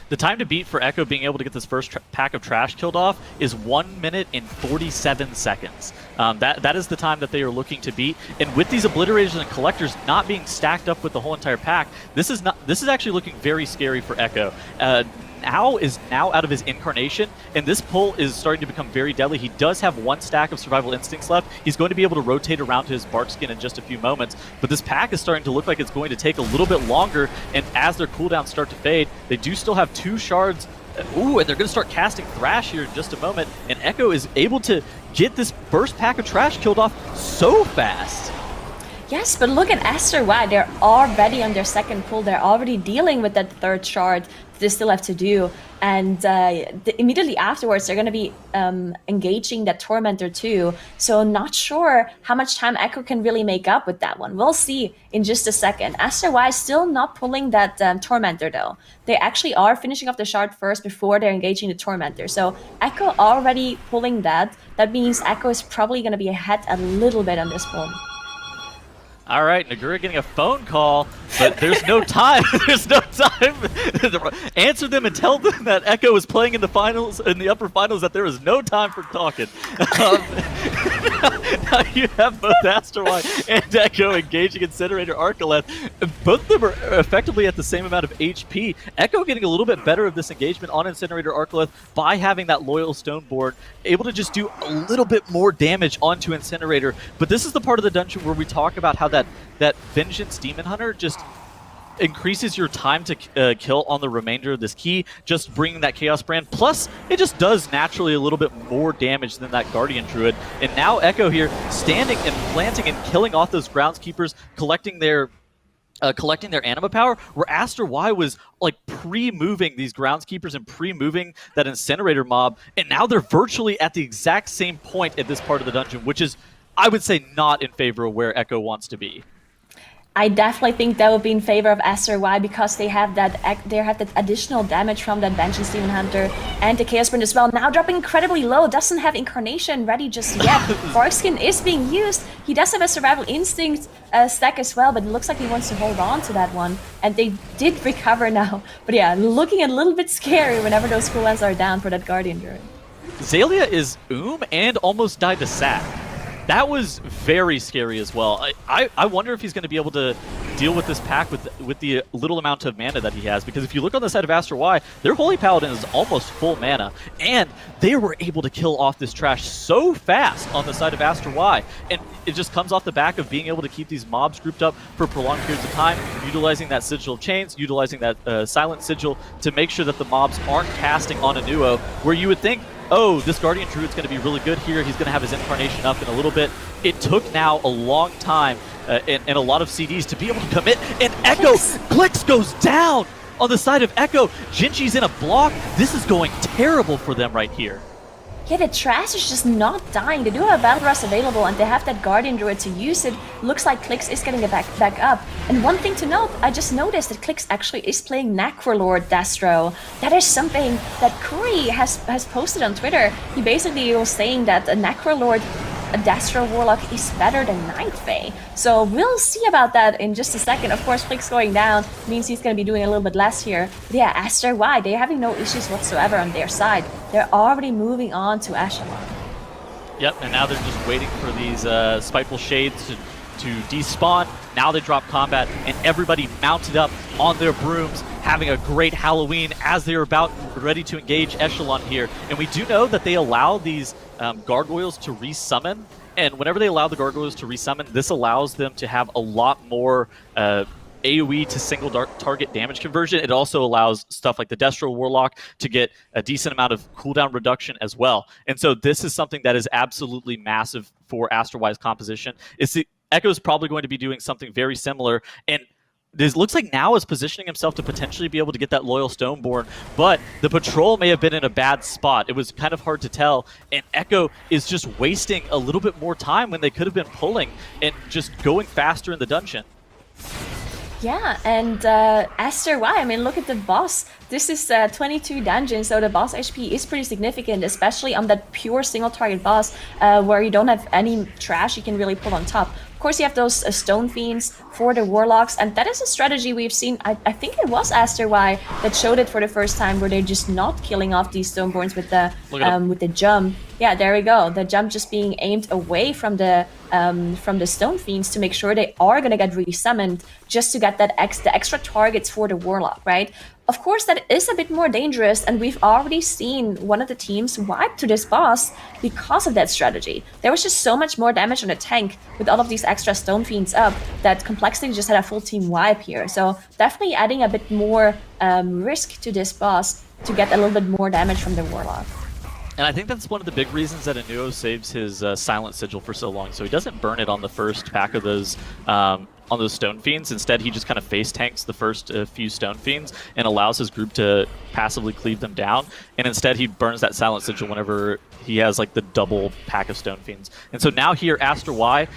The time to beat for Echo being able to get this first pack of trash killed off is 1 minute and 47 seconds. That is the time that they are looking to beat. And with these Obliterators and Collectors not being stacked up with the whole entire pack, this is actually looking very scary for Echo. Now is out of his incarnation, and this pull is starting to become very deadly. He does have 1 stack of Survival Instincts left. He's going to be able to rotate around to his Bark Skin in just a few moments, but this pack is starting to look like it's going to take a little bit longer, and as their cooldowns start to fade, they do still have 2 shards. Ooh, and they're going to start casting Thrash here in just a moment, and Echo is able to get this first pack of trash killed off so fast. Yes, but look at Aster.y. They're already on their second pull. They're already dealing with that 3rd shard that they still have to do. And immediately afterwards, they're going to be engaging that Tormentor too. So not sure how much time Echo can really make up with that one. We'll see in just a second. Aster.y still not pulling that Tormentor though. They actually are finishing off the shard first before they're engaging the Tormentor. So Echo already pulling that. That means Echo is probably going to be ahead a little bit on this pull. All right, Nagura getting a phone call, but there's no time. There's no time. Answer them and tell them that Echo is playing in the finals, in the upper finals, that there is no time for talking. Now you have both Aster.y and Echo engaging Incinerator Arcoleth. Both of them are effectively at the same amount of HP. Echo getting a little bit better of this engagement on Incinerator Arcoleth by having that Loyal Stoneborn, able to just do a little bit more damage onto Incinerator. But this is the part of the dungeon where we talk about how that Vengeance Demon Hunter just increases your time to kill on the remainder of this key, just bringing that Chaos Brand. Plus, it just does naturally a little bit more damage than that Guardian Druid. And now Echo here standing and planting and killing off those Groundskeepers, collecting their anima power, where Aster.y was like pre-moving these Groundskeepers and pre-moving that Incinerator mob, and now they're virtually at the exact same point at this part of the dungeon, which is, I would say, not in favor of where Echo wants to be. I definitely think that would be in favor of Aster.y because they have that additional damage from that Vengeance Demon Hunter and the Chaos Sprint as well. Now dropping incredibly low, doesn't have Incarnation ready just yet. Barkskin is being used. He does have a Survival Instinct stack as well, but it looks like he wants to hold on to that one. And they did recover now. But yeah, looking a little bit scary whenever those cooldowns are down for that Guardian Druid. Zalia is and almost died to sack. That was very scary as well. I wonder if he's going to be able to deal with this pack with the little amount of mana that he has, because if you look on the side of Aster.y, their Holy Paladin is almost full mana, and they were able to kill off this trash so fast on the side of Aster.y, and it just comes off the back of being able to keep these mobs grouped up for prolonged periods of time, utilizing that Sigil of Chains, utilizing that Silent Sigil to make sure that the mobs aren't casting on Anuo, where you would think, oh, this Guardian Druid's going to be really good here. He's going to have his Incarnation up in a little bit. It took now a long time and a lot of CDs to be able to commit. And Echo, Clix goes down on the side of Echo. Jinchi's in a block. This is going terrible for them right here. Yeah, the trash is just not dying. They do have a Battle Rust available, and they have that Guardian Druid to use it. Looks like Clix is getting it back up. And one thing to note, I just noticed that Clix actually is playing Necrolord Destro. That is something that Curry has posted on Twitter. He basically was saying that a Necrolord Destro Warlock is better than Night Fae. So we'll see about that in just a second. Of course, Clix going down means he's going to be doing a little bit less here. But yeah, Aster.y, they're having no issues whatsoever on their side. They're already moving on to Echelon. Yep, and now they're just waiting for these Spiteful Shades to despawn. Now they drop combat, and everybody mounted up on their brooms, having a great Halloween as they're about ready to engage Echelon here. And we do know that they allow these gargoyles to resummon, and whenever they allow the gargoyles to resummon, this allows them to have a lot more AoE to single target damage conversion. It also allows stuff like the Destro Warlock to get a decent amount of cooldown reduction as well. And so this is something that is absolutely massive for Aster.y's composition. Echo's probably going to be doing something very similar, and this looks like now is positioning himself to potentially be able to get that Loyal Stoneborn, but the patrol may have been in a bad spot. It was kind of hard to tell, and Echo is just wasting a little bit more time when they could have been pulling and just going faster in the dungeon. Yeah, and Aster.y, I mean, look at the boss. This is 22 dungeons, so the boss HP is pretty significant, especially on that pure single target boss where you don't have any trash you can really pull on top. Of course, you have those Stone Fiends for the Warlocks, and that is a strategy we've seen. I think it was Aster.y that showed it for the first time, where they're just not killing off these Stoneborns with the jump. Yeah, there we go. The jump just being aimed away from the Stone Fiends to make sure they are gonna get resummoned, just to get that the extra targets for the Warlock, right? Of course, that is a bit more dangerous, and we've already seen one of the teams wipe to this boss because of that strategy. There was just so much more damage on the tank with all of these extra Stone Fiends up that Complexity just had a full team wipe here. So definitely adding a bit more risk to this boss to get a little bit more damage from the Warlock. And I think that's one of the big reasons that Anuo saves his Silent Sigil for so long. So he doesn't burn it on the first pack of those Stone Fiends. Instead, he just kind of face tanks the first few Stone Fiends and allows his group to passively cleave them down. And instead, he burns that Silent Sigil whenever he has like the double pack of Stone Fiends. And so now here, Aster.y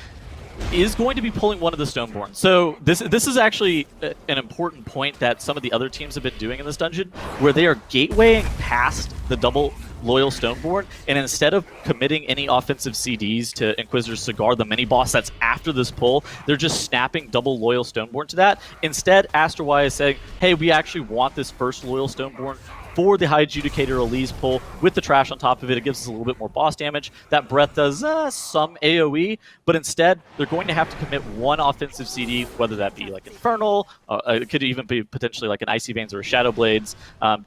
is going to be pulling one of the Stoneborn. So this is actually an important point that some of the other teams have been doing in this dungeon, where they are gatewaying past the double loyal Stoneborn, and instead of committing any offensive CDs to Inquisitor's Cigar, the mini-boss that's after this pull, they're just snapping double loyal Stoneborn to that. Instead, Aster.y is saying, hey, we actually want this first loyal Stoneborn for the High Adjudicator Elise pull with the trash on top of it. It gives us a little bit more boss damage. That breath does some AoE, but instead they're going to have to commit one offensive CD, whether that be like Infernal, it could even be potentially like an Icy Veins or a Shadow Blades,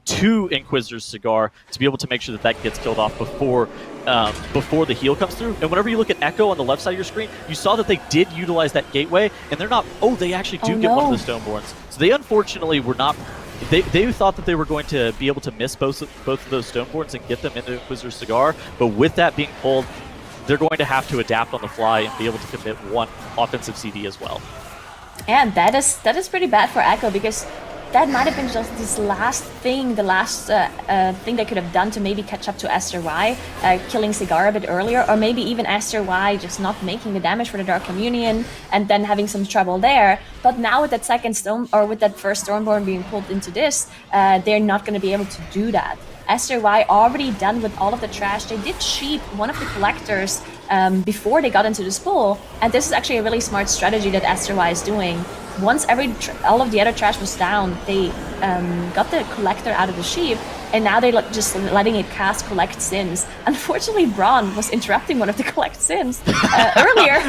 to Inquisitor's Cigar to be able to make sure that that gets killed off before the heal comes through. And whenever you look at Echo on the left side of your screen, you saw that they did utilize that gateway, and they're not, they actually do get one of the Stoneborns. So they unfortunately were not. They thought that they were going to be able to miss both of those Stoneborns and get them into Inquisitor's Cigar, but with that being pulled, they're going to have to adapt on the fly and be able to commit one offensive CD as well. And that is pretty bad for Echo, because that might have been just this last thing, the last thing they could have done to maybe catch up to Aster.y, killing Cigar a bit earlier, or maybe even Aster.y just not making the damage for the Dark Communion and then having some trouble there. But now with that second with that first Stormborn being pulled into this, they're not going to be able to do that. Aster.y already done with all of the trash. They did cheat one of the collectors before they got into this pool, and this is actually a really smart strategy that Aster.y is doing. Once all of the other trash was down, they got the collector out of the sheep, and now they're just letting it cast Collect Sins. Unfortunately, Braun was interrupting one of the Collect Sins earlier,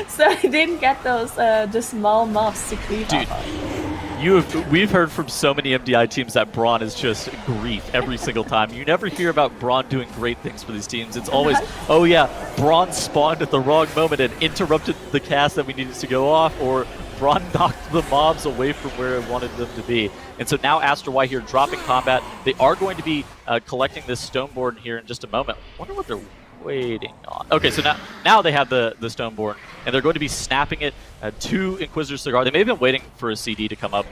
so he didn't get those the small mobs to cleave off. We've heard from so many MDI teams that Braun is just grief every single time. You never hear about Braun doing great things for these teams. It's always, oh yeah, Braun spawned at the wrong moment and interrupted the cast that we needed to go off, or Braun knocked the mobs away from where it wanted them to be. And so now Aster.y here dropping combat. They are going to be collecting this Stoneborn here in just a moment. I wonder what they're waiting on. Okay, so now they have the Stoneborn, and they're going to be snapping it to Inquisitor's Cigar. They may have been waiting for a CD to come up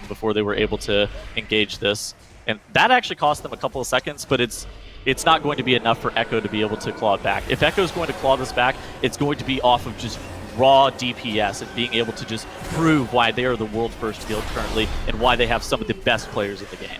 before they were able to engage this. And that actually cost them a couple of seconds, but it's not going to be enough for Echo to be able to claw it back. If Echo's going to claw this back, it's going to be off of just raw DPS and being able to just prove why they are the world first guild currently and why they have some of the best players in the game.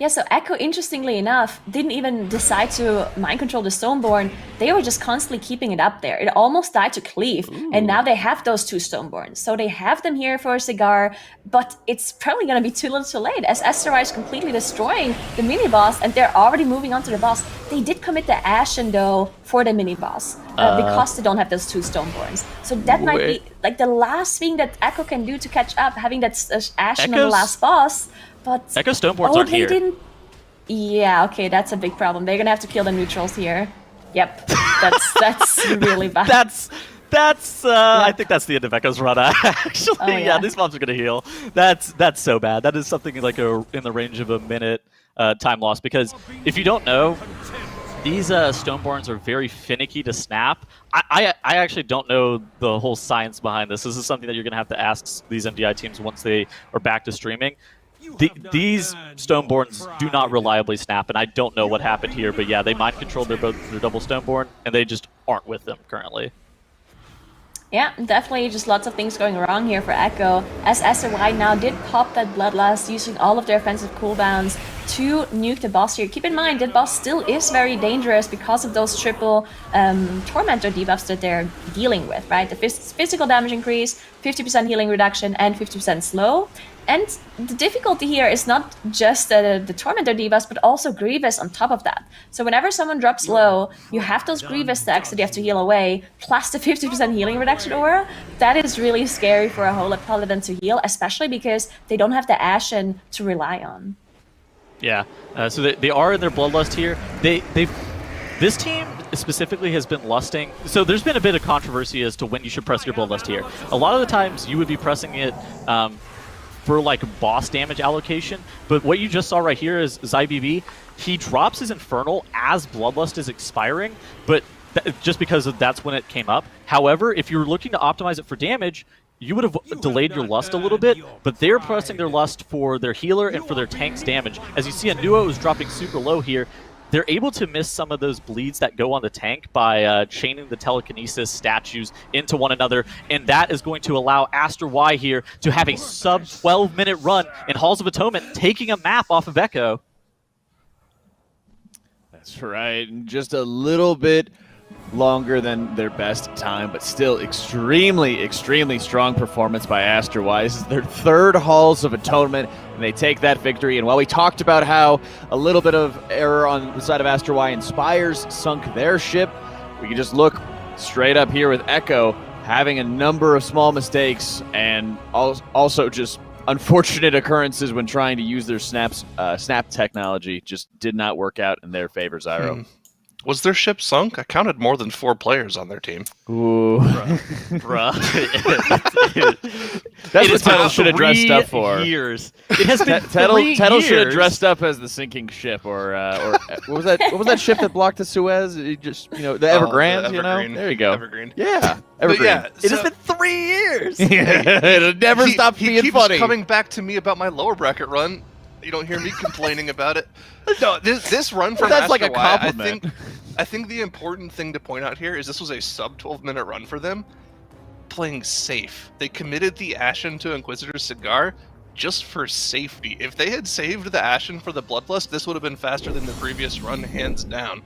Yeah, so Echo, interestingly enough, didn't even decide to mind control the Stoneborn. They were just constantly keeping it up there. It almost died to cleave, and now they have those two Stoneborns. So they have them here for a Cigar, but it's probably going to be too little too late, as Aster.y is completely destroying the mini-boss, and they're already moving on to the boss. They did commit the Ashen, though, for the mini-boss, because they don't have those two Stoneborns. So that might be like the last thing that Echo can do to catch up, having that Ashen on the last boss. But Echo Stoneborns aren't here. Didn't. Yeah, okay, that's a big problem. They're gonna have to kill the neutrals here. Yep, that's really bad. I think that's the end of Echo's run. Actually, yeah, these mobs are gonna heal. That's so bad. That is something like in the range of a minute time loss, because if you don't know, these Stoneborns are very finicky to snap. I actually don't know the whole science behind this. This is something that you're gonna have to ask these MDI teams once they are back to streaming. These Stoneborns do not reliably snap, and I don't know what happened here, but yeah, they mind controlled their double Stoneborn, and they just aren't with them currently. Yeah, definitely just lots of things going wrong here for Echo, as Aster.y now did pop that Bloodlust using all of their offensive cooldowns to nuke the boss here. Keep in mind, that boss still is very dangerous because of those triple Tormentor debuffs that they're dealing with, right? The physical damage increase, 50% healing reduction, and 50% slow. And the difficulty here is not just the Tormentor debuffs, but also Grievous on top of that. So whenever someone drops low, you have those Grievous stacks that you have to heal away, plus the 50% healing reduction aura. That is really scary for a whole Paladin to heal, especially because they don't have the Ashen to rely on. Yeah, so they are in their Bloodlust here. This team specifically has been lusting. So there's been a bit of controversy as to when you should press your Bloodlust here. A lot of the times you would be pressing it for like boss damage allocation, but what you just saw right here is ZyBB. He drops his Infernal as Bloodlust is expiring, but just because that's when it came up. However, if you're looking to optimize it for damage, you would have delayed your Lust a little bit, but they're pressing their Lust for their healer and for their tank's damage. As you see, Anuo is dropping super low here. They're able to miss some of those bleeds that go on the tank by chaining the telekinesis statues into one another, and that is going to allow Aster.y here to have a sub-12-minute run in Halls of Atonement, taking a map off of Echo. That's right, and just a little bit longer than their best time, but still extremely, extremely strong performance by Aster.y. This is their third Halls of Atonement, and they take that victory. And while we talked about how a little bit of error on the side of Aster.y Inspires sunk their ship, we can just look straight up here with Echo having a number of small mistakes and also just unfortunate occurrences when trying to use their snap technology. Just did not work out in their favor, Zyro. Was their ship sunk? I counted more than 4 players on their team. Ooh. Bruh. That's what Tettle should have dressed up for. Years. It has been Tettle should have dressed up as the sinking ship, or what was that? What was that ship that blocked the Suez? It just the Evergrande, the you know. Evergreen. There you go. Evergreen. Yeah, Evergreen. Yeah, It has been 3 years. It'll never stop being keeps funny. Coming back to me about my lower bracket run. You don't hear me complaining about it. No, this run from That's like a Aster.y, compliment. I think the important thing to point out here is this was a sub 12-minute run for them, playing safe. They committed the Ashen to Inquisitor's Cigar just for safety. If they had saved the Ashen for the Bloodlust, this would have been faster than the previous run, hands down.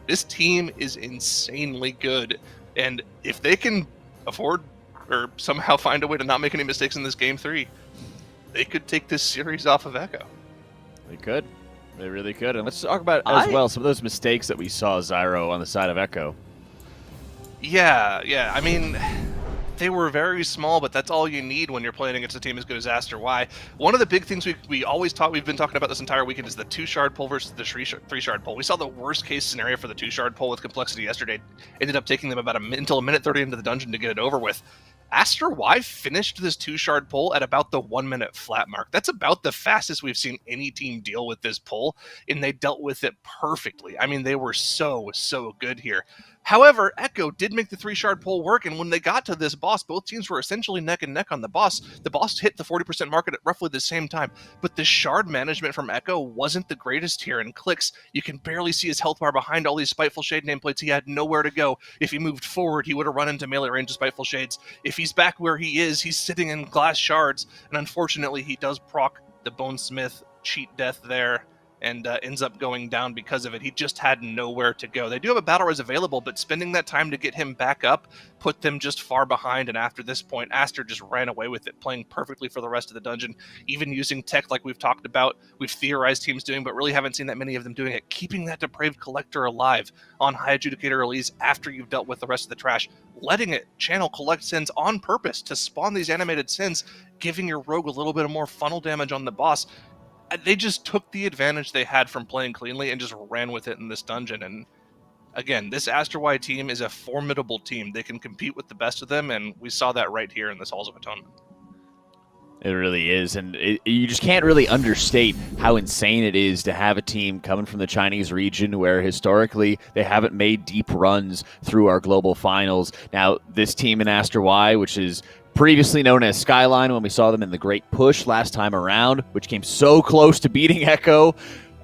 This team is insanely good, and if they can afford or somehow find a way to not make any mistakes in this game 3, they could take this series off of Echo. They could. They really could. And let's talk about as well some of those mistakes that we saw, Zyro, on the side of Echo. Yeah. I mean, they were very small, but that's all you need when you're playing against a team as good as Aster.y. One of the big things we've been talking about this entire weekend is the 2-shard pull versus the 3-shard pull. We saw the worst case scenario for the 2-shard pull with Complexity yesterday. Ended up taking them about until a minute 30 into the dungeon to get it over with. Aster.y finished this 2-shard pull at about the 1-minute flat mark. That's about the fastest we've seen any team deal with this pull, and they dealt with it perfectly. I mean, they were so good here. However, Echo did make the 3-shard pull work, and when they got to this boss, both teams were essentially neck and neck on the boss. The boss hit the 40% mark at roughly the same time, but the shard management from Echo wasn't the greatest here. In Clicks, you can barely see his health bar behind all these Spiteful Shade nameplates. He had nowhere to go. If he moved forward, he would have run into melee range of Spiteful Shades. If he's back where he is, he's sitting in glass shards, and unfortunately, he does proc the Bonesmith cheat death there, and ends up going down because of it. He just had nowhere to go. They do have a battle res available, but spending that time to get him back up put them just far behind, and after this point, Aster just ran away with it, playing perfectly for the rest of the dungeon, even using tech like we've talked about, we've theorized teams doing, but really haven't seen that many of them doing it, keeping that Depraved Collector alive on High Adjudicator release after you've dealt with the rest of the trash, letting it channel collect sins on purpose to spawn these animated sins, giving your rogue a little bit of more funnel damage on the boss. They just took the advantage they had from playing cleanly and just ran with it in this dungeon. And again, this Aster.y team is a formidable team. They can compete with the best of them, and we saw that right here in this Halls of Atonement. It really is, and you just can't really understate how insane it is to have a team coming from the Chinese region where historically they haven't made deep runs through our global finals. Now, this team in Aster.y, which is previously known as Skyline when we saw them in the Great Push last time around, which came so close to beating Echo.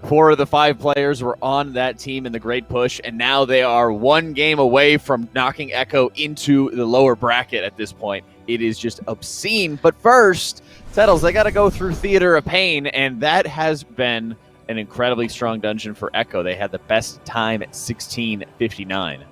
4 of the 5 players were on that team in the Great Push, and now they are 1 game away from knocking Echo into the lower bracket at this point. It is just obscene. But first, Settles, they got to go through Theater of Pain, and that has been an incredibly strong dungeon for Echo. They had the best time at 16:59.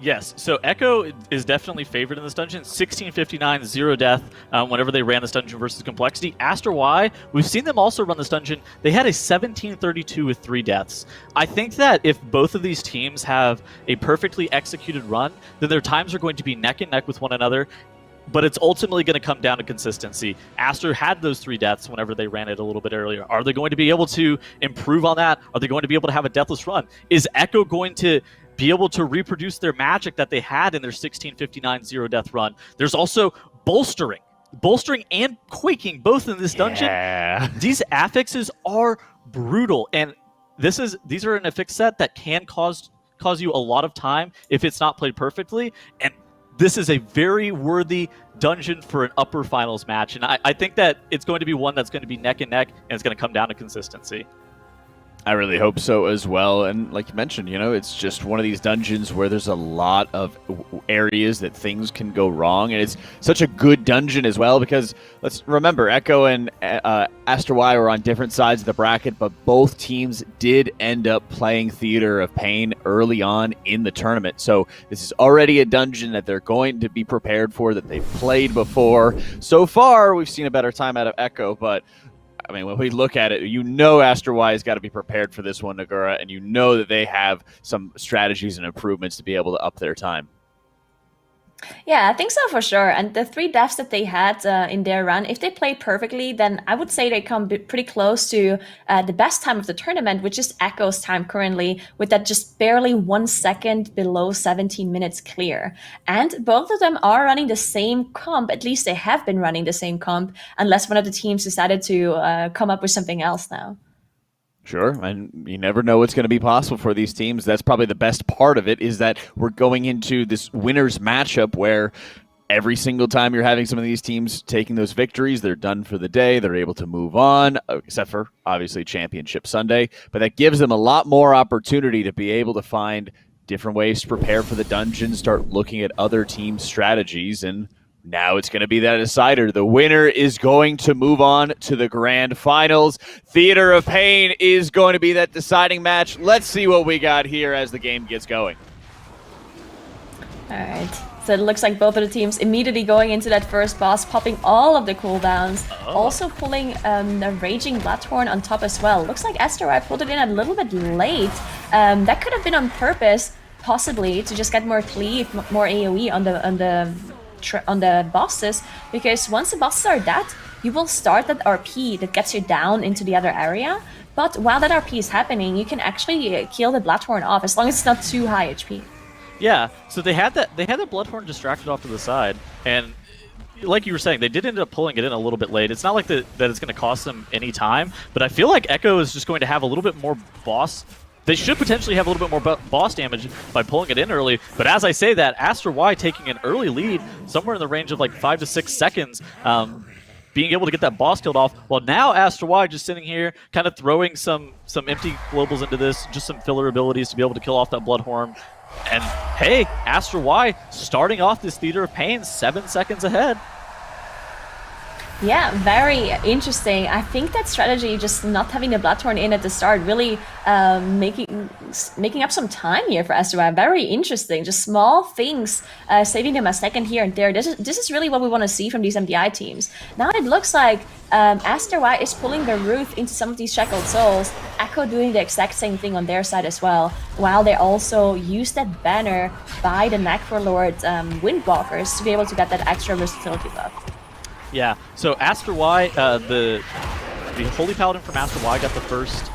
Yes, so Echo is definitely favored in this dungeon. 16:59, 0 death whenever they ran this dungeon versus Complexity. Aster.y, we've seen them also run this dungeon. They had a 17:32 with 3 deaths. I think that if both of these teams have a perfectly executed run, then their times are going to be neck and neck with one another. But it's ultimately going to come down to consistency. Aster had those 3 deaths whenever they ran it a little bit earlier. Are they going to be able to improve on that? Are they going to be able to have a deathless run? Is Echo going to be able to reproduce their magic that they had in their 16:59 0 death run? There's also bolstering and quaking both in this dungeon. Yeah. These affixes are brutal, and these are an affix set that can cause you a lot of time if it's not played perfectly. And this is a very worthy dungeon for an upper finals match, and I think that it's going to be one that's going to be neck and neck, and it's going to come down to consistency. I really hope so as well. And like you mentioned, it's just one of these dungeons where there's a lot of areas that things can go wrong. And it's such a good dungeon as well because let's remember, Echo and Aster.y were on different sides of the bracket, but both teams did end up playing Theater of Pain early on in the tournament. So this is already a dungeon that they're going to be prepared for, that they've played before. So far, we've seen a better time out of Echo, but I mean, when we look at it, Aster.y has got to be prepared for this one, Nagura, and that they have some strategies and improvements to be able to up their time. Yeah, I think so for sure. And the 3 deaths that they had in their run, if they play perfectly, then I would say they come pretty close to the best time of the tournament, which is Echo's time currently, with that just barely 1 second below 17 minutes clear. And both of them are running the same comp. At least they have been running the same comp, unless one of the teams decided to come up with something else now. Sure, and you never know what's going to be possible for these teams. That's probably the best part of it, is that we're going into this winners matchup where every single time you're having some of these teams taking those victories, they're done for the day. They're able to move on, except for, obviously, Championship Sunday. But that gives them a lot more opportunity to be able to find different ways to prepare for the dungeon, start looking at other teams' strategies, and now it's going to be that decider. The winner is going to move on to the grand finals. Theater of Pain is going to be that deciding match. Let's see what we got here as the game gets going. All right. So it looks like both of the teams immediately going into that first boss, popping all of the cooldowns, also pulling a Raging Bloodhorn on top as well. Looks like Aster.y pulled it in a little bit late. That could have been on purpose, possibly, to just get more cleave, more AoE on the bosses, because once the bosses are dead, you will start that RP that gets you down into the other area. But while that RP is happening, you can actually kill the Bloodhorn off as long as it's not too high HP. Yeah, so they had that Bloodhorn distracted off to the side, and like you were saying, they did end up pulling it in a little bit late. It's not like that it's going to cost them any time, but I feel like Echo is just going to have a little bit more boss. They should potentially have a little bit more boss damage by pulling it in early, but as I say that, Aster.y taking an early lead, somewhere in the range of like 5 to 6 seconds, being able to get that boss killed off, while now Aster.y just sitting here, kind of throwing some empty globals into this, just some filler abilities to be able to kill off that Bloodhorn. And hey, Aster.y starting off this Theater of Pain 7 seconds ahead. Yeah, very interesting. I think that strategy, just not having the Bloodhorn in at the start, really making up some time here for Aster.y. Very interesting. Just small things, saving them a second here and there. This is really what we want to see from these MDI teams. Now it looks like Aster.y is pulling the Ruth into some of these Shackled Souls. Echo doing the exact same thing on their side as well, while they also use that banner by the Necrolord Windwalkers to be able to get that extra versatility buff. Yeah, so Aster.y, the Holy Paladin from Aster.y got the first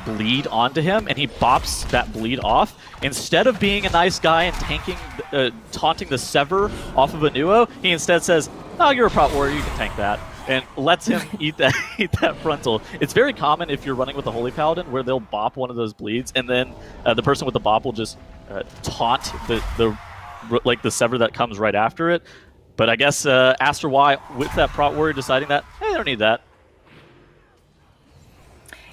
bleed onto him, and he bops that bleed off. Instead of being a nice guy and taunting the Sever off of a Nuo, he instead says, "Oh, you're a prot warrior, you can tank that," and lets him eat that frontal. It's very common if you're running with the Holy Paladin where they'll bop one of those bleeds, and then the person with the bop will just taunt the Sever that comes right after it. But I guess Aster.y with that prot warrior deciding that, hey, they don't need that.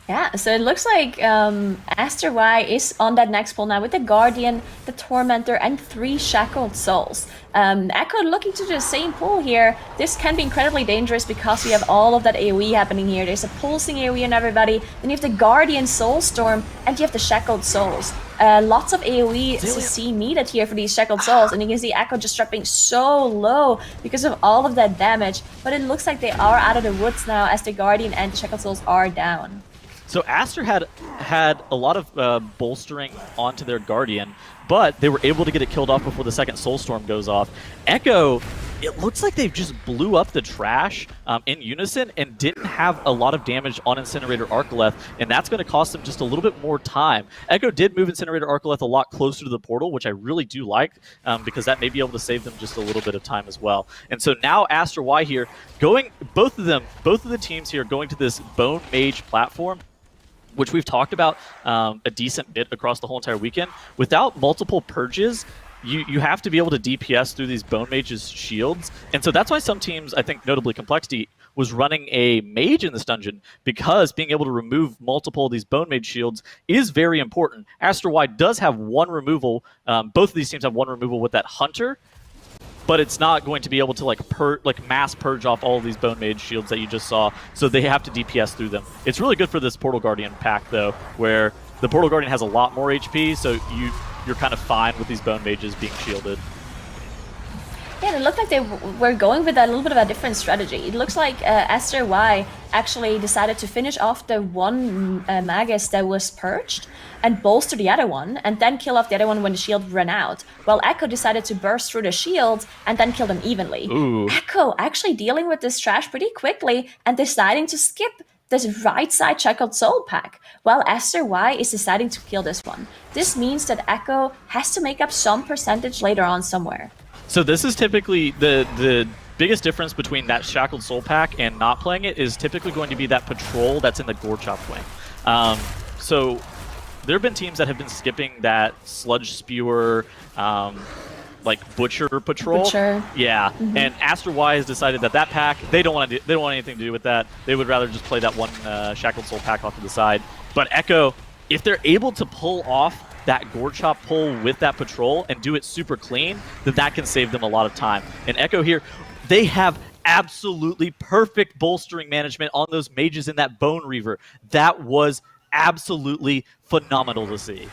Yeah, so it looks like Aster.y is on that next pull now with the Guardian, the Tormentor, and 3 Shackled Souls. Echo looking to do the same pull here. This can be incredibly dangerous because you have all of that AoE happening here. There's a pulsing AoE on everybody, then you have the Guardian Soulstorm, and you have the Shackled Souls. Lots of AoE CC needed here for these Shackled Souls, and you can see Echo just dropping so low because of all of that damage, but it looks like they are out of the woods now as the Guardian and the Shackled Souls are down. So Aster had a lot of bolstering onto their Guardian, but they were able to get it killed off before the second Soulstorm goes off. Echo, it looks like they've just blew up the trash in unison and didn't have a lot of damage on Incinerator Arcoleth, and that's going to cost them just a little bit more time. Echo did move Incinerator Arcoleth a lot closer to the portal, which I really do like, because that may be able to save them just a little bit of time as well. And so now Aster.y here, both of the teams here going to this Bone Mage platform, which we've talked about a decent bit across the whole entire weekend. Without multiple purges, you have to be able to DPS through these Bone Mage's shields. And so that's why some teams, I think notably Complexity, was running a mage in this dungeon, because being able to remove multiple of these Bone Mage shields is very important. Aster.y does have one removal. Both of these teams have one removal with that Hunter, but it's not going to be able to like mass purge off all of these Bone Mage shields that you just saw, so they have to DPS through them. It's really good for this Portal Guardian pack, though, where the Portal Guardian has a lot more HP, so you're kind of fine with these Bone Mages being shielded. Yeah, it looked like they were going with a little bit of a different strategy. It looks like Aster.y actually decided to finish off the one Magus that was purged and bolster the other one, and then kill off the other one when the shield ran out, while Echo decided to burst through the shield and then kill them evenly. Ooh. Echo actually dealing with this trash pretty quickly and deciding to skip this right side Shackled Soul pack, while Aster.y is deciding to kill this one. This means that Echo has to make up some percentage later on somewhere. So this is typically the biggest difference between that Shackled Soul pack and not playing it is typically going to be that patrol that's in the Gorechop wing. So there have been teams that have been skipping that Sludge Spewer, like Butcher patrol. Butcher. Yeah, and Aster.y has decided that pack they don't want anything to do with that. They would rather just play that one Shackled Soul pack off to the side. But Echo, if they're able to pull off that Gorechop pull with that patrol and do it super clean, then that can save them a lot of time. And Echo here, they have absolutely perfect bolstering management on those mages in that Bone Reaver. That was absolutely phenomenal to see.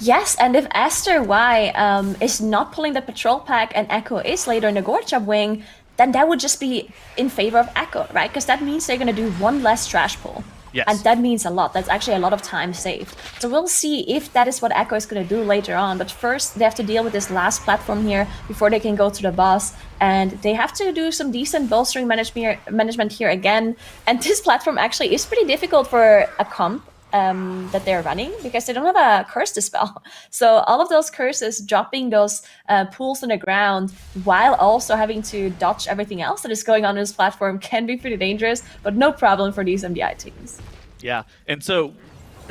Yes, and if Aster.y is not pulling the patrol pack and Echo is later in the Gorechop wing, then that would just be in favor of Echo, right? Because that means they're going to do one less trash pull. Yes. And that means a lot. That's actually a lot of time saved. So we'll see if that is what Echo is going to do later on. But first, they have to deal with this last platform here before they can go to the boss. And they have to do some decent bolstering management here again. And this platform actually is pretty difficult for a comp that they're running, because they don't have a curse to spell. So all of those curses, dropping those pools on the ground while also having to dodge everything else that is going on in this platform can be pretty dangerous, but no problem for these MDI teams. Yeah, and so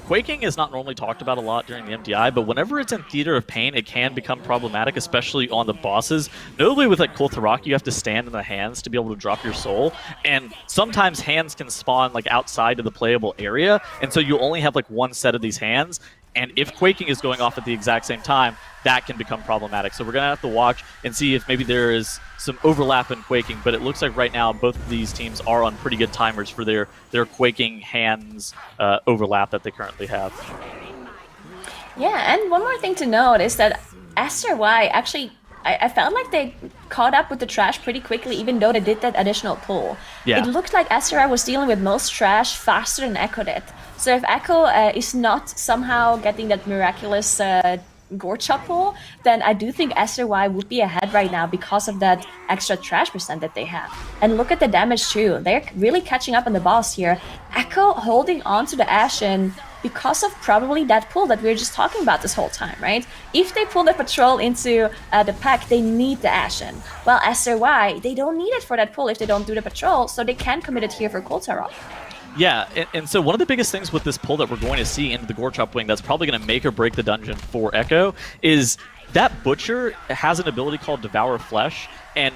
Quaking is not normally talked about a lot during the MDI, but whenever it's in Theater of Pain, it can become problematic, especially on the bosses. Notably with like Kultharaki, you have to stand in the hands to be able to drop your soul, and sometimes hands can spawn like outside of the playable area, and so you only have like one set of these hands, and if Quaking is going off at the exact same time, that can become problematic. So we're going to have to watch and see if maybe there is some overlap in Quaking, but it looks like right now both of these teams are on pretty good timers for their Quaking hands overlap that they currently have. Yeah, and one more thing to note is that Aster.y actually, I felt like they caught up with the trash pretty quickly, even though they did that additional pull. Yeah. It looked like Aster.y was dealing with most trash faster than Echo did. So if Echo is not somehow getting that miraculous Gorechop pull, then I do think Aster.y would be ahead right now because of that extra trash percent that they have. And look at the damage too. They're really catching up on the boss here. Echo holding on to the Ashen because of probably that pull that we were just talking about this whole time, right? If they pull the patrol into the pack, they need the Ashen. While Aster.y, they don't need it for that pull if they don't do the patrol, so they can commit it here for Kultarok. Yeah, and so one of the biggest things with this pull that we're going to see into the Gorechop wing that's probably going to make or break the dungeon for Echo is that Butcher has an ability called Devour Flesh, and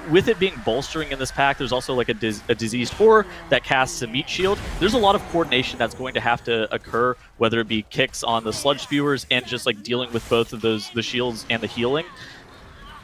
with it being bolstering in this pack, there's also like a diseased horror that casts a meat shield. There's a lot of coordination that's going to have to occur, whether it be kicks on the sludge spewers and just like dealing with both of those, the shields and the healing.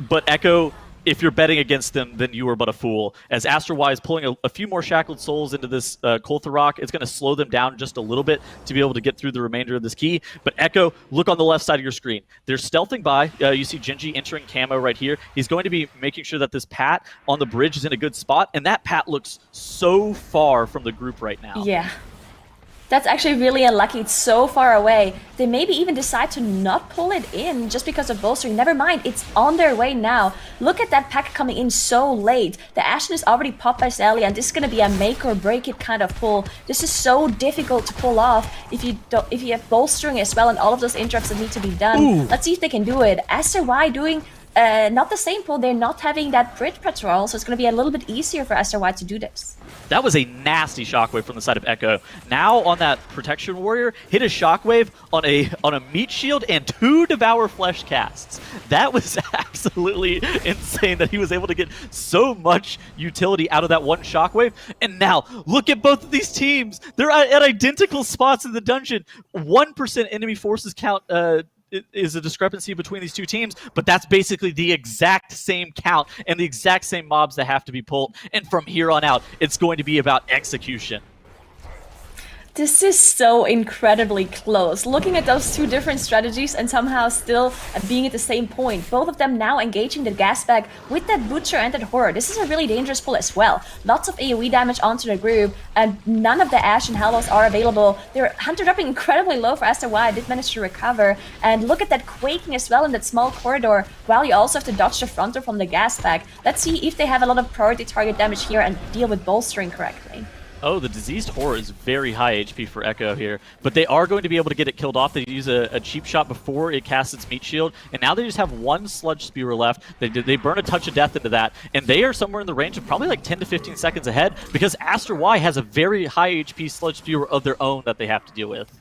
But Echo, if you're betting against them, then you are but a fool. As Aster.y is pulling a few more Shackled Souls into this Koltharok, it's going to slow them down just a little bit to be able to get through the remainder of this key. But Echo, look on the left side of your screen. They're stealthing by. You see Genji entering camo right here. He's going to be making sure that this Pat on the bridge is in a good spot, and that Pat looks so far from the group right now. Yeah. That's actually really unlucky. It's so far away. They maybe even decide to not pull it in just because of bolstering. Never mind, it's on their way now. Look at that pack coming in so late. The Ashen is already popped by Sally, and this is going to be a make or break it kind of pull. This is so difficult to pull off if you have bolstering as well and all of those interrupts that need to be done. Ooh. Let's see if they can do it. Aster.y doing not the same pull. They're not having that bridge patrol, so it's going to be a little bit easier for Aster.y to do this. That was a nasty shockwave from the side of Echo. Now on that protection warrior, hit a shockwave on a meat shield and 2 devour flesh casts. That was absolutely insane that he was able to get so much utility out of that one shockwave. And now look at both of these teams. They're at identical spots in the dungeon. 1% enemy forces count is a discrepancy between these two teams, but that's basically the exact same count and the exact same mobs that have to be pulled. And from here on out, it's going to be about execution. This is so incredibly close. Looking at those two different strategies and somehow still being at the same point. Both of them now engaging the gas bag with that Butcher and that Horror. This is a really dangerous pull as well. Lots of AoE damage onto the group, and none of the Ash and Hallows are available. They're Hunter dropping incredibly low for Aster.y. Did manage to recover. And look at that quaking as well in that small corridor, while you also have to dodge the frontal from the gas bag. Let's see if they have a lot of priority target damage here and deal with bolstering correctly. Oh, the Diseased Horror is very high HP for Echo here, but they are going to be able to get it killed off. They use a cheap shot before it casts its meat shield, and now they just have one Sludge Spewer left. They burn a Touch of Death into that, and they are somewhere in the range of probably like 10 to 15 seconds ahead because Aster.y has a very high HP Sludge Spewer of their own that they have to deal with.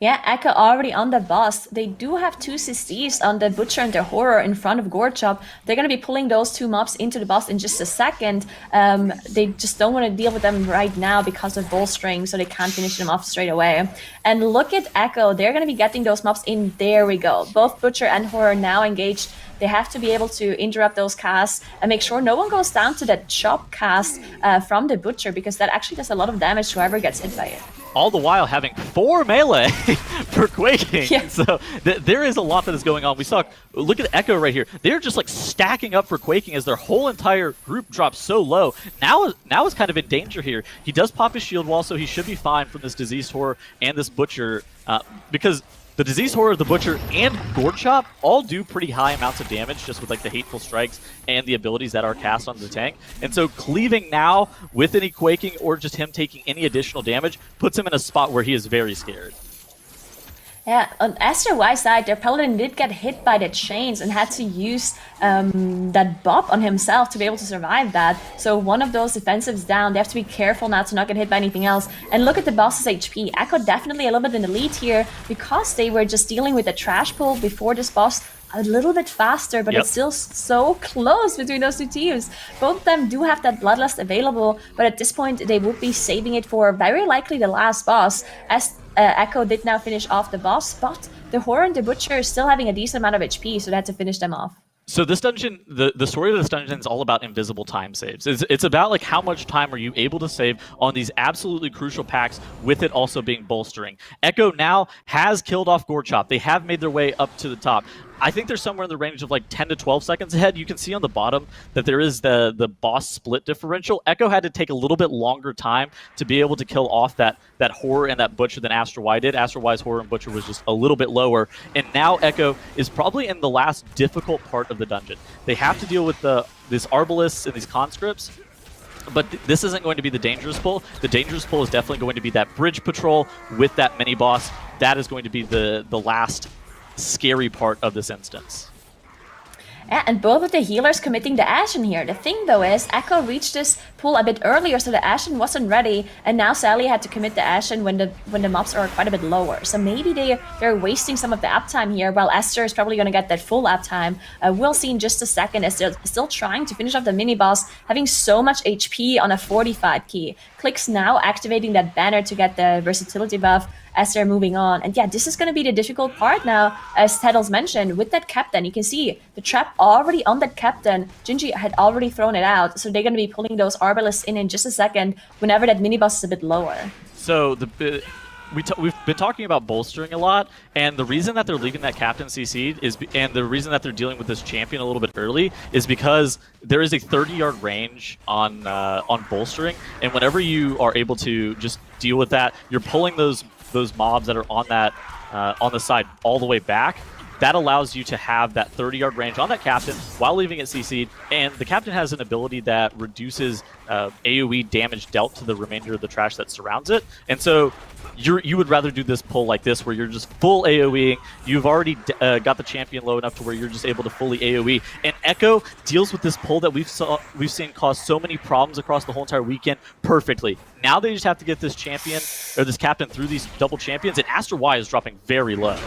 Yeah, Echo already on the boss. They do have 2 CCs on the Butcher and the Horror in front of Gorchop. They're going to be pulling those 2 mobs into the boss in just a second. They just don't want to deal with them right now because of bolstering, so they can't finish them off straight away. And look at Echo. They're going to be getting those mobs in. There we go. Both Butcher and Horror now engaged. They have to be able to interrupt those casts and make sure no one goes down to that chop cast from the Butcher, because that actually does a lot of damage to whoever gets hit by it. All the while having 4 melee for Quaking. Yeah. So there is a lot that is going on. We saw, look at Echo right here. They're just like stacking up for Quaking as their whole entire group drops so low. Now is kind of in danger here. He does pop his shield wall, so he should be fine from this Diseased Horror and this Butcher because the Diseased Horror, the Butcher, and Gourd Chop all do pretty high amounts of damage just with like the Hateful Strikes and the abilities that are cast onto the tank. And so cleaving now with any Quaking or just him taking any additional damage puts him in a spot where he is very scared. Yeah, on Aster.y's side, their paladin did get hit by the chains and had to use that bop on himself to be able to survive that. So one of those defensives down. They have to be careful now to not get hit by anything else. And look at the boss's HP. Echo definitely a little bit in the lead here because they were just dealing with the trash pull before this boss a little bit faster, but it's still so close between those two teams. Both of them do have that Bloodlust available, but at this point they would be saving it for very likely the last boss, as Echo did now finish off the boss, but the Horror and the Butcher is still having a decent amount of HP, so they had to finish them off. So this dungeon, the story of this dungeon is all about invisible time saves. It's about like how much time are you able to save on these absolutely crucial packs with it also being bolstering. Echo now has killed off Gorchop. They have made their way up to the top. I think they're somewhere in the range of like 10 to 12 seconds ahead. You can see on the bottom that there is the boss split differential. Echo had to take a little bit longer time to be able to kill off that Horror and that Butcher than Aster.y did. Aster.y's Horror and Butcher was just a little bit lower. And now Echo is probably in the last difficult part of the dungeon. They have to deal with this Arbalists and these conscripts. But this isn't going to be the dangerous pull. The dangerous pull is definitely going to be that bridge patrol with that mini boss. That is going to be the last scary part of this instance. Yeah, and both of the healers committing the Ashen here. The thing though is, Echo reached this pool a bit earlier, so the Ashen wasn't ready, and now Sally had to commit the Ashen when the mobs are quite a bit lower. So maybe they're wasting some of the uptime here, while Aster is probably going to get that full uptime. We'll see in just a second as they're still trying to finish off the mini-boss, having so much HP on a 45 key. Click's now activating that banner to get the versatility buff as they're moving on. And yeah, this is going to be the difficult part now, as Teddles mentioned, with that captain. You can see the trap already on that captain. Gingy had already thrown it out, so they're going to be pulling those arbalists in just a second whenever that mini-boss is a bit lower. So we've been talking about bolstering a lot, and the reason that they're leaving that captain CC'd and the reason that they're dealing with this champion a little bit early is because there is a 30-yard range on bolstering, and whenever you are able to just deal with that, you're pulling those mobs that are on that on the side all the way back. That allows you to have that 30-yard range on that captain while leaving it CC'd, and the captain has an ability that reduces AoE damage dealt to the remainder of the trash that surrounds it. And so you would rather do this pull like this, where you're just full AoEing. You've already got the champion low enough to where you're just able to fully AoE. And Echo deals with this pull that we've seen cause so many problems across the whole entire weekend perfectly. Now they just have to get this champion or this captain through these double champions, and Aster.y is dropping very low.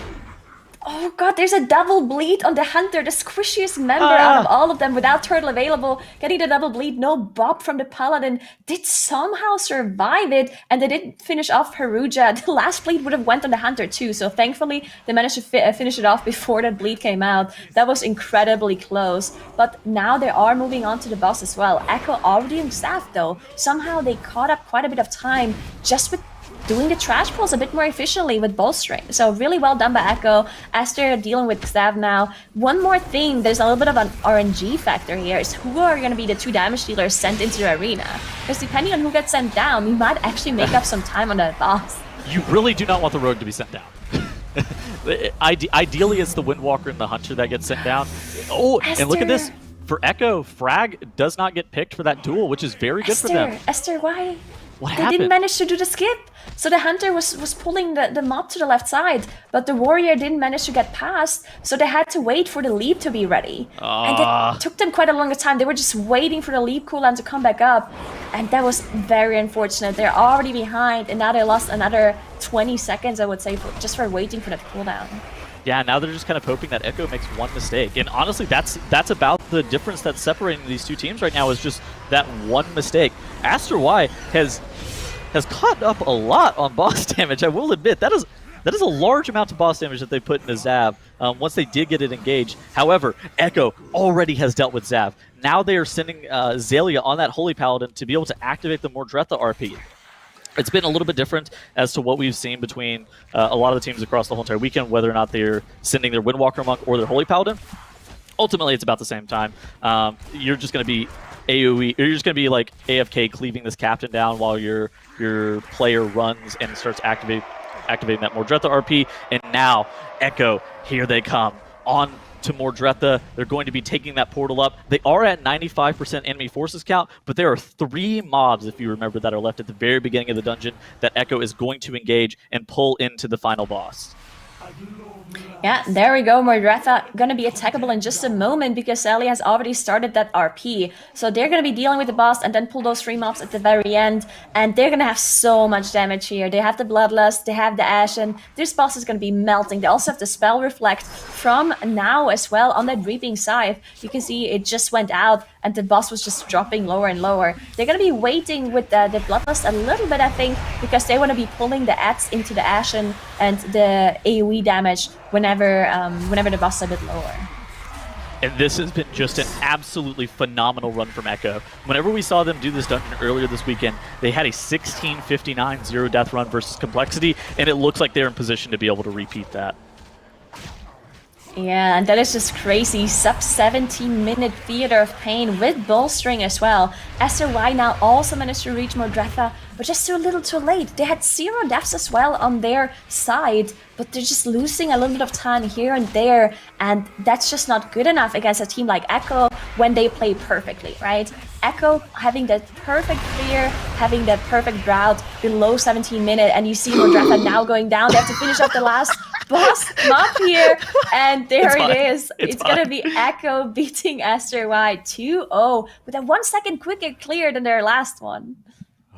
Oh god, there's a double bleed on the Hunter, the squishiest member out of all of them without turtle available. Getting the double bleed, no Bob from the Paladin, did somehow survive it, and they didn't finish off Haruja. The last bleed would have went on the Hunter too, so thankfully they managed to finish it off before that bleed came out. That was incredibly close, but now they are moving on to the boss as well. Echo already in staff though. Somehow they caught up quite a bit of time just with doing the trash pulls a bit more efficiently with bolstering. So really well done by Echo. Aster dealing with Stav now. One more thing, there's a little bit of an RNG factor here, is who are going to be the 2 damage dealers sent into the arena. Because depending on who gets sent down, we might actually make up some time on that boss. You really do not want the rogue to be sent down. Ideally, it's the Windwalker and the Hunter that gets sent down. Oh, Aster. And look at this. For Echo, Frag does not get picked for that duel, which is very good for them. Aster.y? What They happened? didn't manage to do the skip. So the Hunter was pulling the mob to the left side, but the Warrior didn't manage to get past, so they had to wait for the leap to be ready. And it took them quite a long time. They were just waiting for the leap cooldown to come back up, and that was very unfortunate. They're already behind, and now they lost another 20 seconds, I would say, just for waiting for that cooldown. Yeah, now they're just kind of hoping that Echo makes one mistake. And honestly, that's about the difference that's separating these two teams right now, is just that one mistake. Aster.y has caught up a lot on boss damage, I will admit. That is a large amount of boss damage that they put in a Zav once they did get it engaged. However, Echo already has dealt with Zav. Now they are sending Zalia on that Holy Paladin to be able to activate the Mordretha RP. It's been a little bit different as to what we've seen between a lot of the teams across the whole entire weekend, whether or not they're sending their Windwalker Monk or their Holy Paladin. Ultimately, it's about the same time. You're just going to be AoE, or you're just going to be like AFK cleaving this captain down while your player runs and starts activating that Mordretha RP. And now, Echo, here they come. On to Mordretha. They're going to be taking that portal up. They are at 95% enemy forces count, but there are 3 mobs, if you remember, that are left at the very beginning of the dungeon that Echo is going to engage and pull into the final boss. Yeah, there we go. Mordretha gonna be attackable in just a moment because Sally has already started that RP. So they're gonna be dealing with the boss and then pull those 3 mobs at the very end. And they're gonna have so much damage here. They have the Bloodlust, they have the Ashen. This boss is gonna be melting. They also have the Spell Reflect from now as well on that Reaping Scythe. You can see it just went out and the boss was just dropping lower and lower. They're gonna be waiting with the Bloodlust a little bit, I think, because they wanna be pulling the Ads into the Ashen and the AoE damage whenever the boss is a bit lower. And this has been just an absolutely phenomenal run from Echo. Whenever we saw them do this dungeon earlier this weekend, they had a 16:59 0 death run versus Complexity, and it looks like they're in position to be able to repeat that. Yeah, and that is just crazy. Sub 17-minute Theater of Pain with bolstering as well. Aster.y now also managed to reach Mordretha, but just a little too late. They had 0 deaths as well on their side, but they're just losing a little bit of time here and there, and that's just not good enough against a team like Echo when they play perfectly, right? Echo having that perfect clear, having that perfect drought below 17 minutes, and you see Mordretha now going down. They have to finish off the last boss map here, and there It's it fine. is. It's It's gonna fine. be Echo beating Aster.y 2-0 with a 1 second quicker clear than their last one.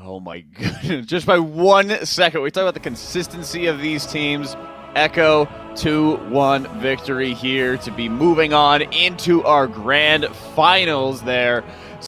Oh my goodness. Just by 1 second. We talk about the consistency of these teams. Echo 2-1 victory here to be moving on into our grand finals there.